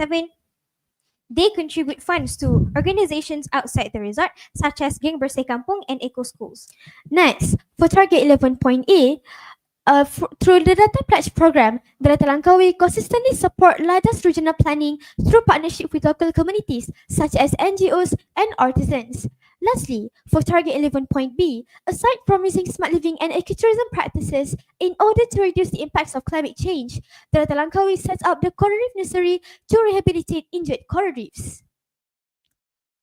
they contribute funds to organizations outside the resort, such as Geng Bersih Kampung and Eco Schools. Next, for Target 11.8, through the Data Pledge program, the Langkawi consistently support Ladas regional planning through partnership with local communities, such as NGOs and artisans. Lastly, for Target 11.B, aside from using smart living and ecotourism practices in order to reduce the impacts of climate change, the Langkawi sets up the coral reef nursery to rehabilitate injured coral reefs.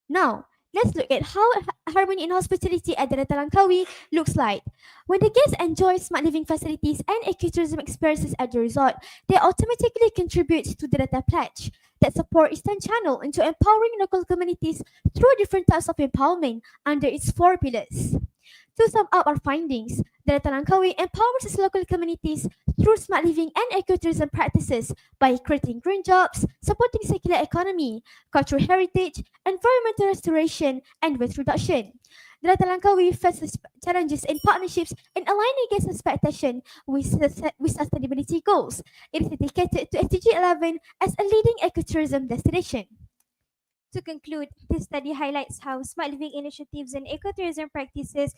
Now, let's look at how harmony and hospitality at the Langkawi looks like. When the guests enjoy smart living facilities and ecotourism experiences at the resort, they automatically contribute to the Data Pledge that support Eastern Channel into empowering local communities through different types of empowerment under its 4 pillars. To sum up our findings, the Langkawi empowers its local communities through smart living and ecotourism practices by creating green jobs, supporting circular economy, cultural heritage, environmental restoration, and waste reduction. The Langkawi faces challenges in partnerships and aligning guest expectation with sustainability goals. It is dedicated to SDG 11 as a leading ecotourism destination. To conclude, this study highlights how smart living initiatives and ecotourism practices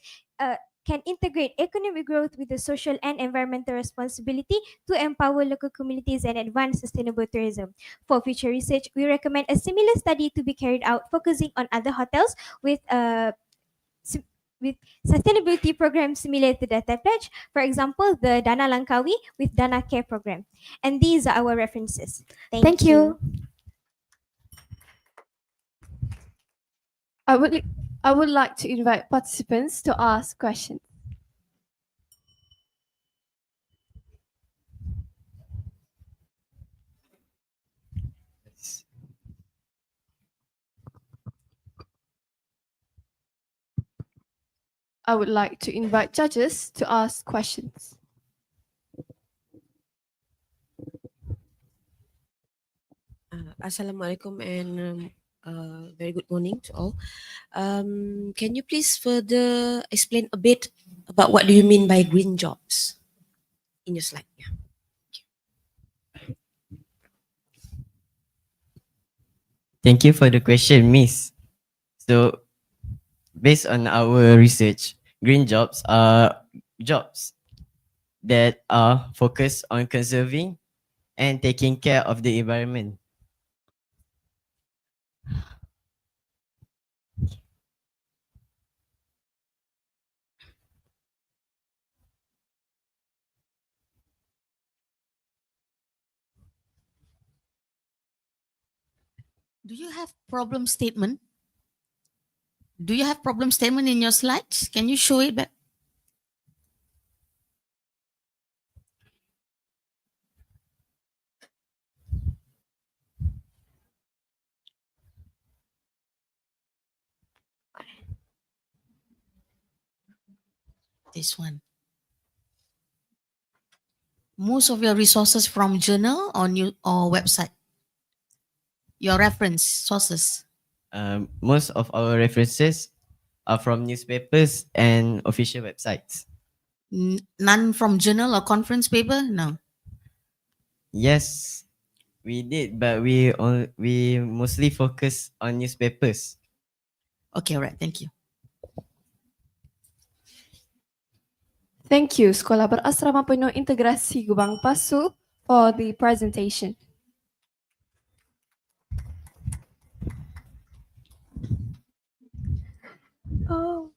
can integrate economic growth with the social and environmental responsibility to empower local communities and advance sustainable tourism. For future research, we recommend a similar study to be carried out focusing on other hotels with sim- with sustainability programs similar to Data Pledge, for example, the Dana Langkawi with Dana Care program. And these are our references. Thank you. I would I would like to invite participants to ask questions. I would like to invite judges to ask questions. Assalamualaikum and very good morning to all. Can you please further explain a bit about what do you mean by green jobs in your slide? Yeah. Thank you for the question, Miss. So, based on our research, green jobs are jobs that are focused on conserving and taking care of the environment. Do you have problem statement? Do you have problem statement in your slides? Can you show it back? This one. Most of your resources from journal or new or website. Your reference sources. Most of our references are from newspapers and official websites. None from journal or conference paper? No. Yes, we did, but we mostly focus on newspapers. Okay, all right. Thank you. Thank you, Sekolah Berasrama Penuh Integrasi Gubang Pasu, for the presentation. Oh.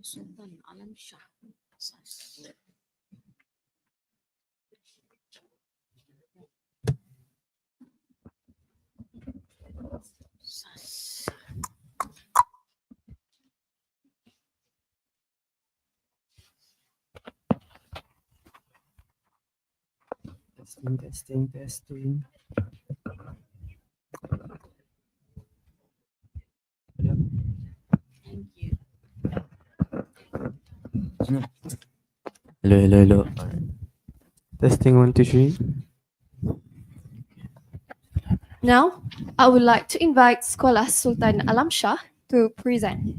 Sultan Alam Shah. Testing. Thank you. Hello. Testing 1, 2, 3. Now, I would like to invite Sekolah Sultan Alam Shah to present.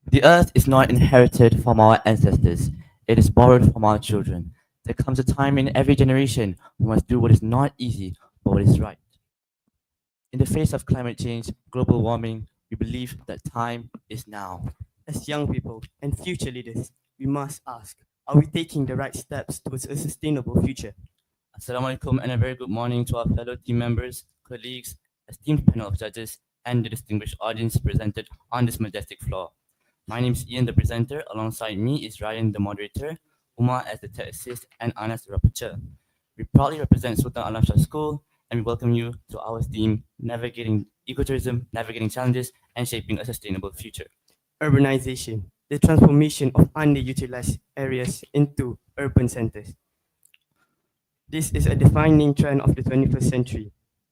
The earth is not inherited from our ancestors, it is borrowed from our children. There comes a time in every generation we must do what is not easy, but what is right. In the face of climate change, global warming, we believe that time is now. As young people and future leaders, we must ask, are we taking the right steps towards a sustainable future? Assalamualaikum and a very good morning to our fellow team members, colleagues, esteemed panel of judges, and the distinguished audience presented on this majestic floor. My name is Ian, the presenter. Alongside me is Ryan, the moderator, Umar as the tech assist, and Anas, the rapporteur. We proudly represent Sultan Alam Shah School, and we welcome you to our theme, Navigating Ecotourism, Navigating Challenges, and Shaping a Sustainable Future. Urbanization, the transformation of underutilized areas into urban centers. This is a defining trend of the 21st century.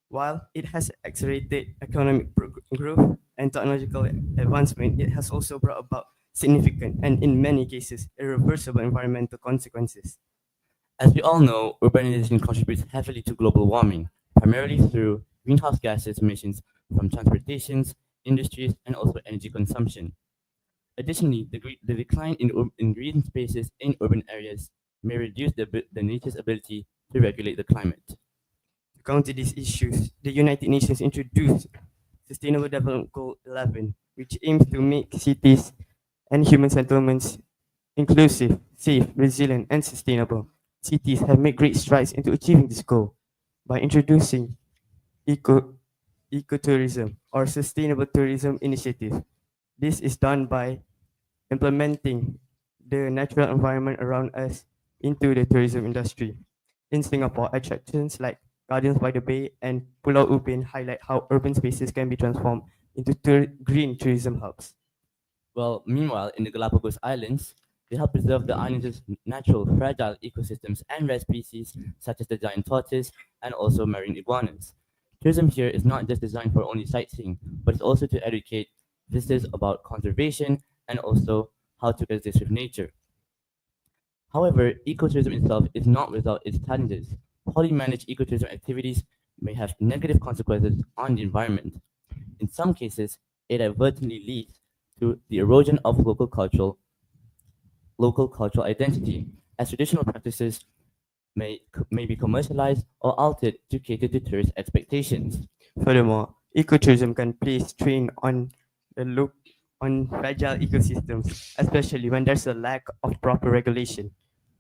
While it has accelerated economic growth and technological advancement, it has also brought about significant and, in many cases, irreversible environmental consequences. As we all know, urbanization contributes heavily to global warming, primarily through greenhouse gases emissions from transportations, industries, and also energy consumption. Additionally, the decline in green spaces in urban areas may reduce the nature's ability to regulate the climate. To counter these issues, the United Nations introduced Sustainable Development Goal 11, which aims to make cities and human settlements inclusive, safe, resilient, and sustainable. Cities have made great strides into achieving this goal by introducing ecotourism or sustainable tourism initiative. This is done by implementing the natural environment around us into the tourism industry. In Singapore, attractions like Gardens by the Bay and Pulau Ubin highlight how urban spaces can be transformed into green tourism hubs. Well, meanwhile, in the Galapagos Islands, they help preserve the island's natural fragile ecosystems and rare species such as the giant tortoise and also marine iguanas. Tourism here is not just designed for only sightseeing, but it's also to educate visitors about conservation and also how to coexist with nature. However, ecotourism itself is not without its challenges. Poorly managed ecotourism activities may have negative consequences on the environment. In some cases, it advertently leads to the erosion of local cultural identity, as traditional practices may be commercialized or altered to cater to tourist expectations. Furthermore, ecotourism can place strain on on fragile ecosystems, especially when there's a lack of proper regulation.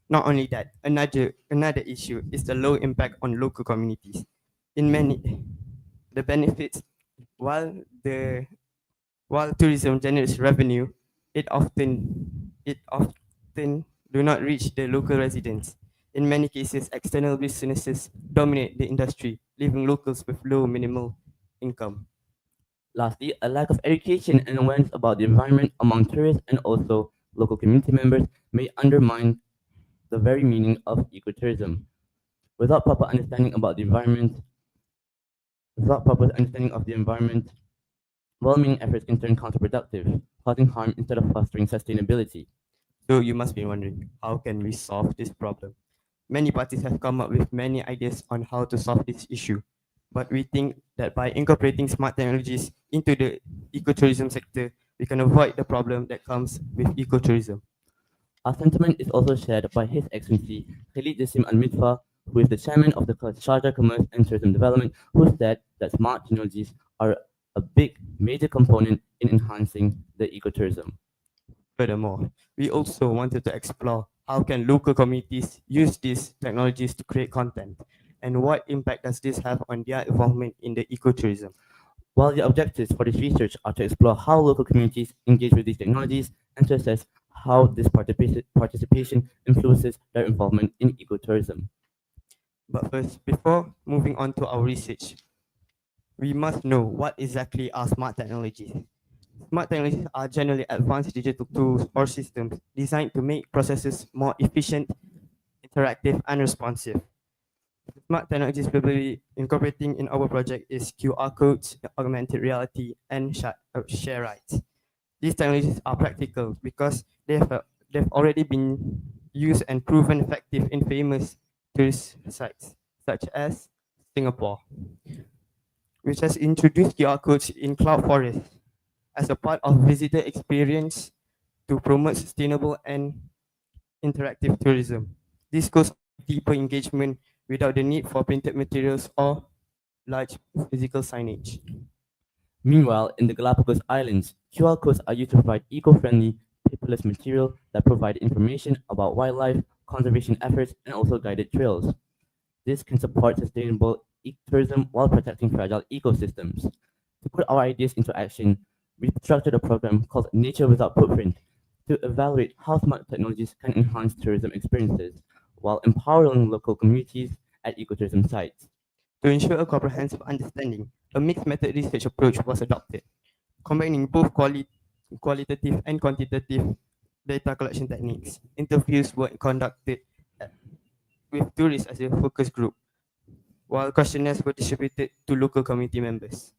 Not only that, another issue is the low impact on local communities. In many, the benefits, while the while tourism generates revenue, it often do not reach the local residents. In many cases, external businesses dominate the industry, leaving locals with low minimal income. Lastly, a lack of education and awareness about the environment among tourists and also local community members may undermine the very meaning of ecotourism. Without proper understanding about the environment, without proper understanding of the environment, well-meaning efforts can turn counterproductive, causing harm instead of fostering sustainability. So you must be wondering, how can we solve this problem? Many parties have come up with many ideas on how to solve this issue, but we think that by incorporating smart technologies into the ecotourism sector, we can avoid the problem that comes with ecotourism. Our sentiment is also shared by His Excellency Khalid Jassim Al Midfa, who is the chairman of the Sharjah Commerce and Tourism Development, who said that smart technologies are a big, major component in enhancing the ecotourism. Furthermore, we also wanted to explore how can local communities use these technologies to create content, and what impact does this have on their involvement in the ecotourism. While the objectives for this research are to explore how local communities engage with these technologies and to assess how this participation influences their involvement in ecotourism. But first, before moving on to our research, we must know what exactly are smart technologies. Smart technologies are generally advanced digital tools or systems designed to make processes more efficient, interactive, and responsive. Smart technologies we'll be incorporating in our project is QR codes, augmented reality, and share rights. These technologies are practical because they've already been used and proven effective in famous tourist sites such as Singapore, which has introduced QR codes in Cloud Forest as a part of visitor experience to promote sustainable and interactive tourism. This goes deeper engagement without the need for printed materials or large physical signage. Meanwhile, in the Galapagos Islands, QR codes are used to provide eco-friendly, paperless material that provide information about wildlife, conservation efforts, and also guided trails. This can support sustainable ecotourism while protecting fragile ecosystems. To put our ideas into action, we structured a program called Nature Without Footprint to evaluate how smart technologies can enhance tourism experiences while empowering local communities at ecotourism sites. To ensure a comprehensive understanding, a mixed method research approach was adopted, combining both qualitative and quantitative data collection techniques. Interviews were conducted with tourists as a focus group, while questionnaires were distributed to local community members.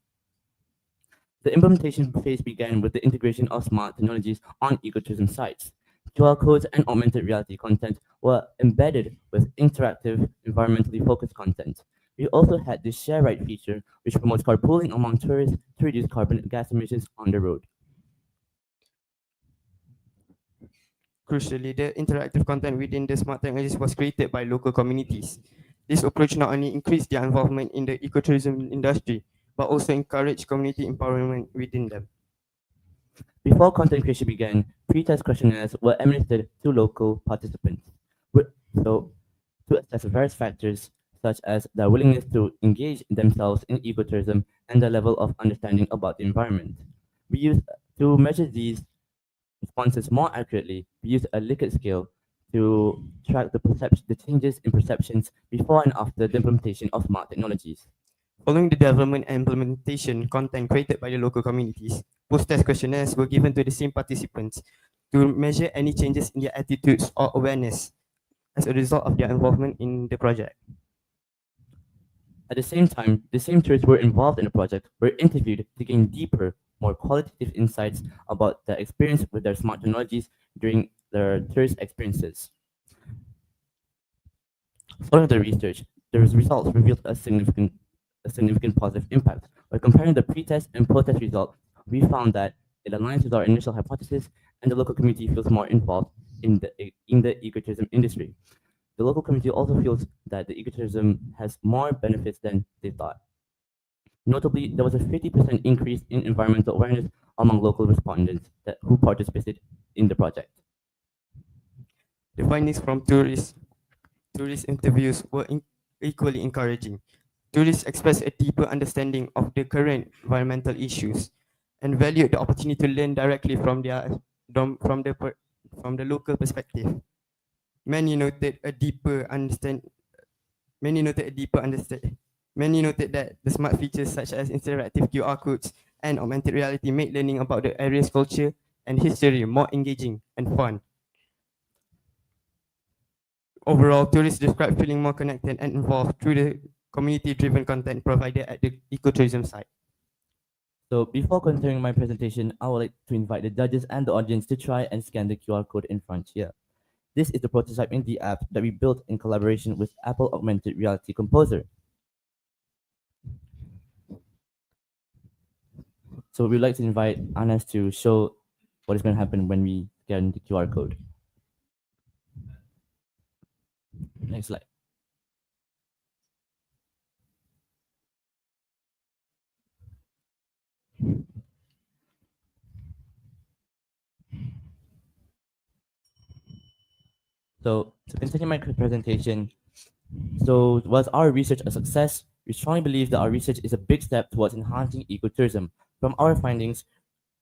The implementation phase began with the integration of smart technologies on ecotourism sites. QR codes and augmented reality content were embedded with interactive, environmentally focused content. We also had the share ride feature, which promotes carpooling among tourists to reduce carbon gas emissions on the road. Crucially, the interactive content within the smart technologies was created by local communities. This approach not only increased their involvement in the ecotourism industry, but also encouraged community empowerment within them. Before content creation began, pre-test questionnaires were administered to local participants. To assess various factors such as their willingness to engage themselves in ecotourism and their level of understanding about the environment. To measure these responses more accurately, we used a Likert scale to track the changes in perceptions before and after the implementation of smart technologies. Following the development and implementation content created by the local communities, post-test questionnaires were given to the same participants to measure any changes in their attitudes or awareness as a result of their involvement in the project. At the same time, the same tourists were involved in the project were interviewed to gain deeper, more qualitative insights about their experience with their smart technologies during their tourist experiences. Following the research, the results revealed a significant positive impact. By comparing the pre-test and post-test results, we found that it aligns with our initial hypothesis and the local community feels more involved in the ecotourism industry. The local community also feels that the ecotourism has more benefits than they thought. Notably, there was a 50% increase in environmental awareness among local respondents who participated in the project. The findings from tourist interviews were equally encouraging. Tourists expressed a deeper understanding of the current environmental issues and valued the opportunity to learn directly from the local perspective. Many noted that the smart features such as interactive QR codes and augmented reality made learning about the area's culture and history more engaging and fun. Overall, tourists describe feeling more connected and involved through the community-driven content provided at the ecotourism site. So before continuing my presentation, I would like to invite the judges and the audience to try and scan the QR code in front here. This is the prototype in the app that we built in collaboration with Apple Augmented Reality Composer. So we'd like to invite Anas to show what is going to happen when we scan the QR code. Next slide. So to continue my presentation, so was our research a success? We strongly believe that our research is a big step towards enhancing ecotourism. From our findings,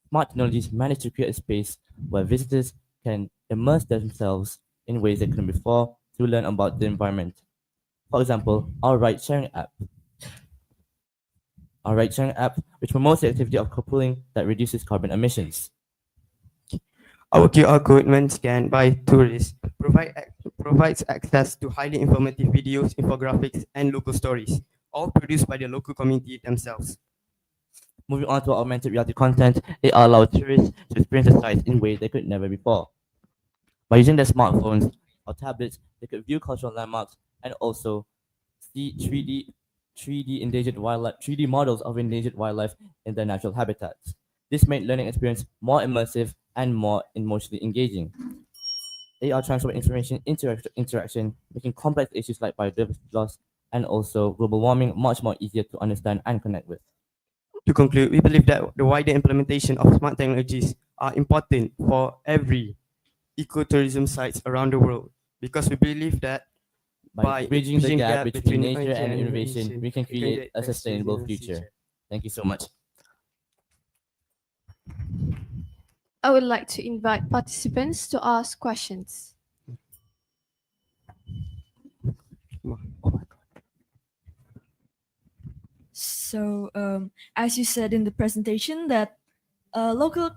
smart technologies manage to create a space where visitors can immerse themselves in ways they couldn't before to learn about the environment. For example, our ride-sharing app. Our ride-sharing app, which promotes the activity of carpooling that reduces carbon emissions. Our QR code, when scanned by tourists, provides access to highly informative videos, infographics, and local stories, all produced by the local community themselves. Moving on to augmented reality content, it allows tourists to experience the sites in ways they could never before. By using their smartphones or tablets, they could view cultural landmarks and also see 3D models of endangered wildlife in their natural habitats. This made learning experience more immersive and more emotionally engaging. AR transformed information into interaction, making complex issues like biodiversity loss and also global warming much more easier to understand and connect with. To conclude, we believe that the wider implementation of smart technologies are important for every ecotourism sites around the world, because we believe that by bridging the gap between nature and innovation, we can create a sustainable future. Thank you so much. I would like to invite participants to ask questions. So, as you said in the presentation, that local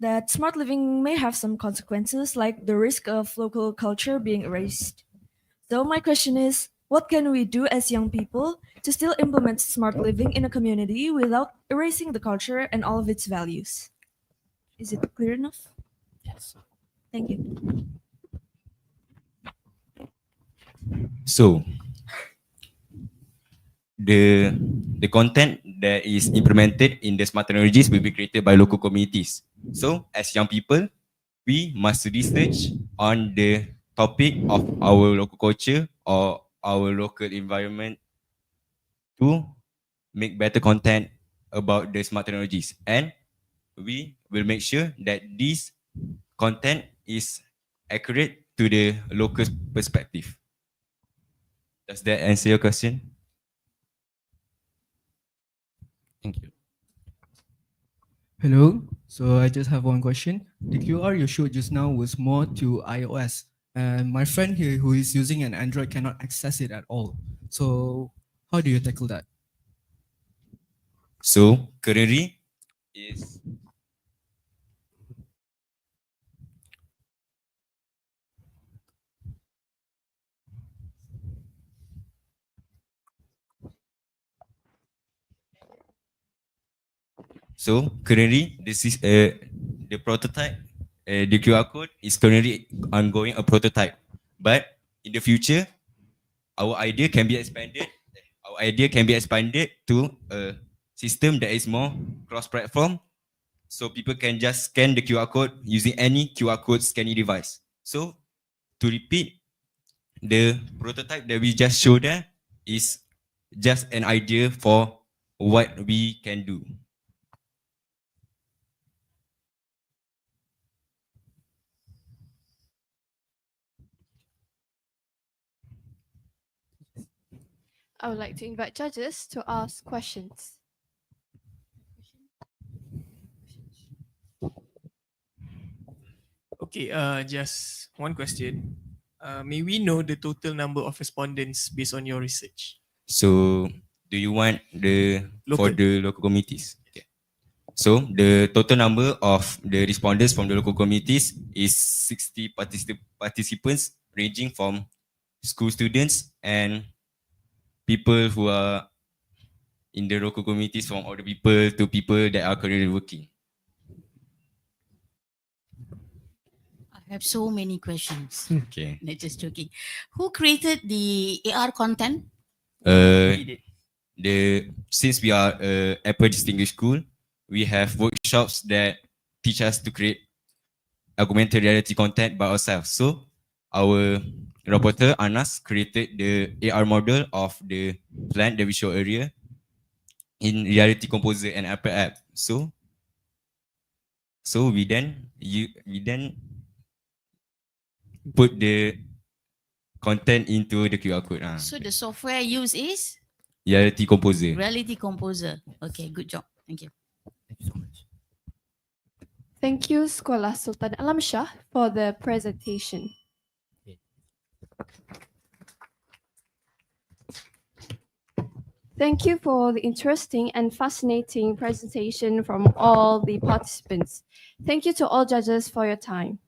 that smart living may have some consequences, like the risk of local culture being erased. So, my question is, what can we do as young people to still implement smart living in a community without erasing the culture and all of its values? Is it clear enough? Yes. Thank you. So the content that is implemented in the smart technologies will be created by local communities. So as young people, we must research on the topic of our local culture or our local environment to make better content about the smart technologies, and we will make sure that this content is accurate to the local perspective. Does that answer your question? Thank you. Hello. So I just have one question. The QR you showed just now was more to iOS, and my friend here who is using an Android cannot access it at all. So how do you tackle that? So currently is this is the prototype. The QR code is currently ongoing a prototype, but in the future, our idea can be expanded. Our idea can be expanded to a system that is more cross-platform, so people can just scan the QR code using any QR code scanning device. So to repeat, the prototype that we just showed there is just an idea for what we can do. I would like to invite judges to ask questions. Okay, just one question. May we know the total number of respondents based on your research? So do you want for Local. the local communities? Okay. So the total number of the respondents from the local communities is 60 participants ranging from school students and people who are in the local communities, from older people to people that are currently working. I have so many questions. Okay. Not just joking. Who created the AR content? Since we are Apple Distinguished School, we have workshops that teach us to create augmented reality content by ourselves. So our reporter Anas created the AR model of the plant that we showed earlier in Reality Composer and Apple app. So we then put the content into the QR code. So the software used is Reality Composer. Reality Composer. Okay, good job. Thank you. Thank you so much. Thank you, Sekolah Sultan Alam Shah, for the presentation. Thank you for the interesting and fascinating presentation from all the participants. Thank you to all judges for your time.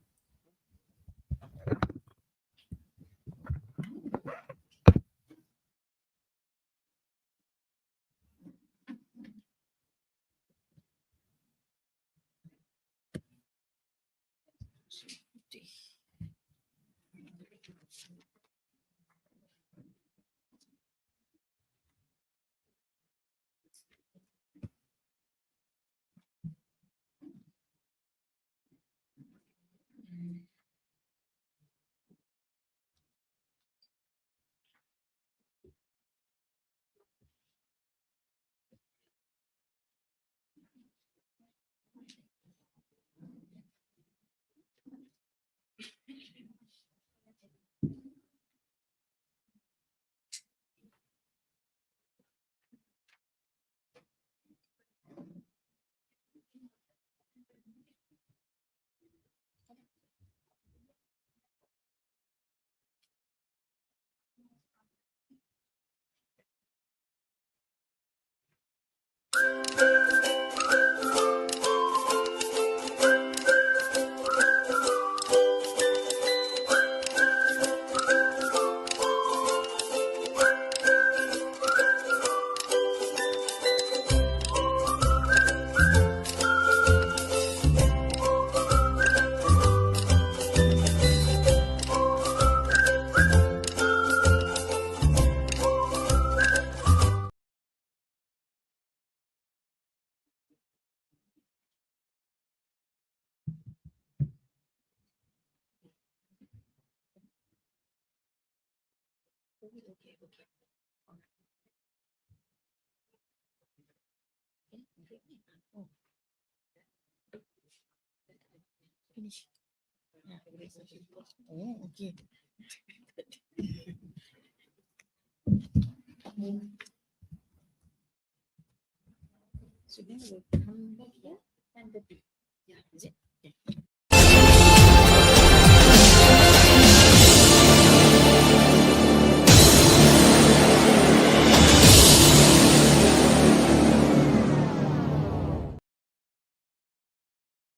Finish. Oh, okay. So then we'll come back here and the yeah, is it?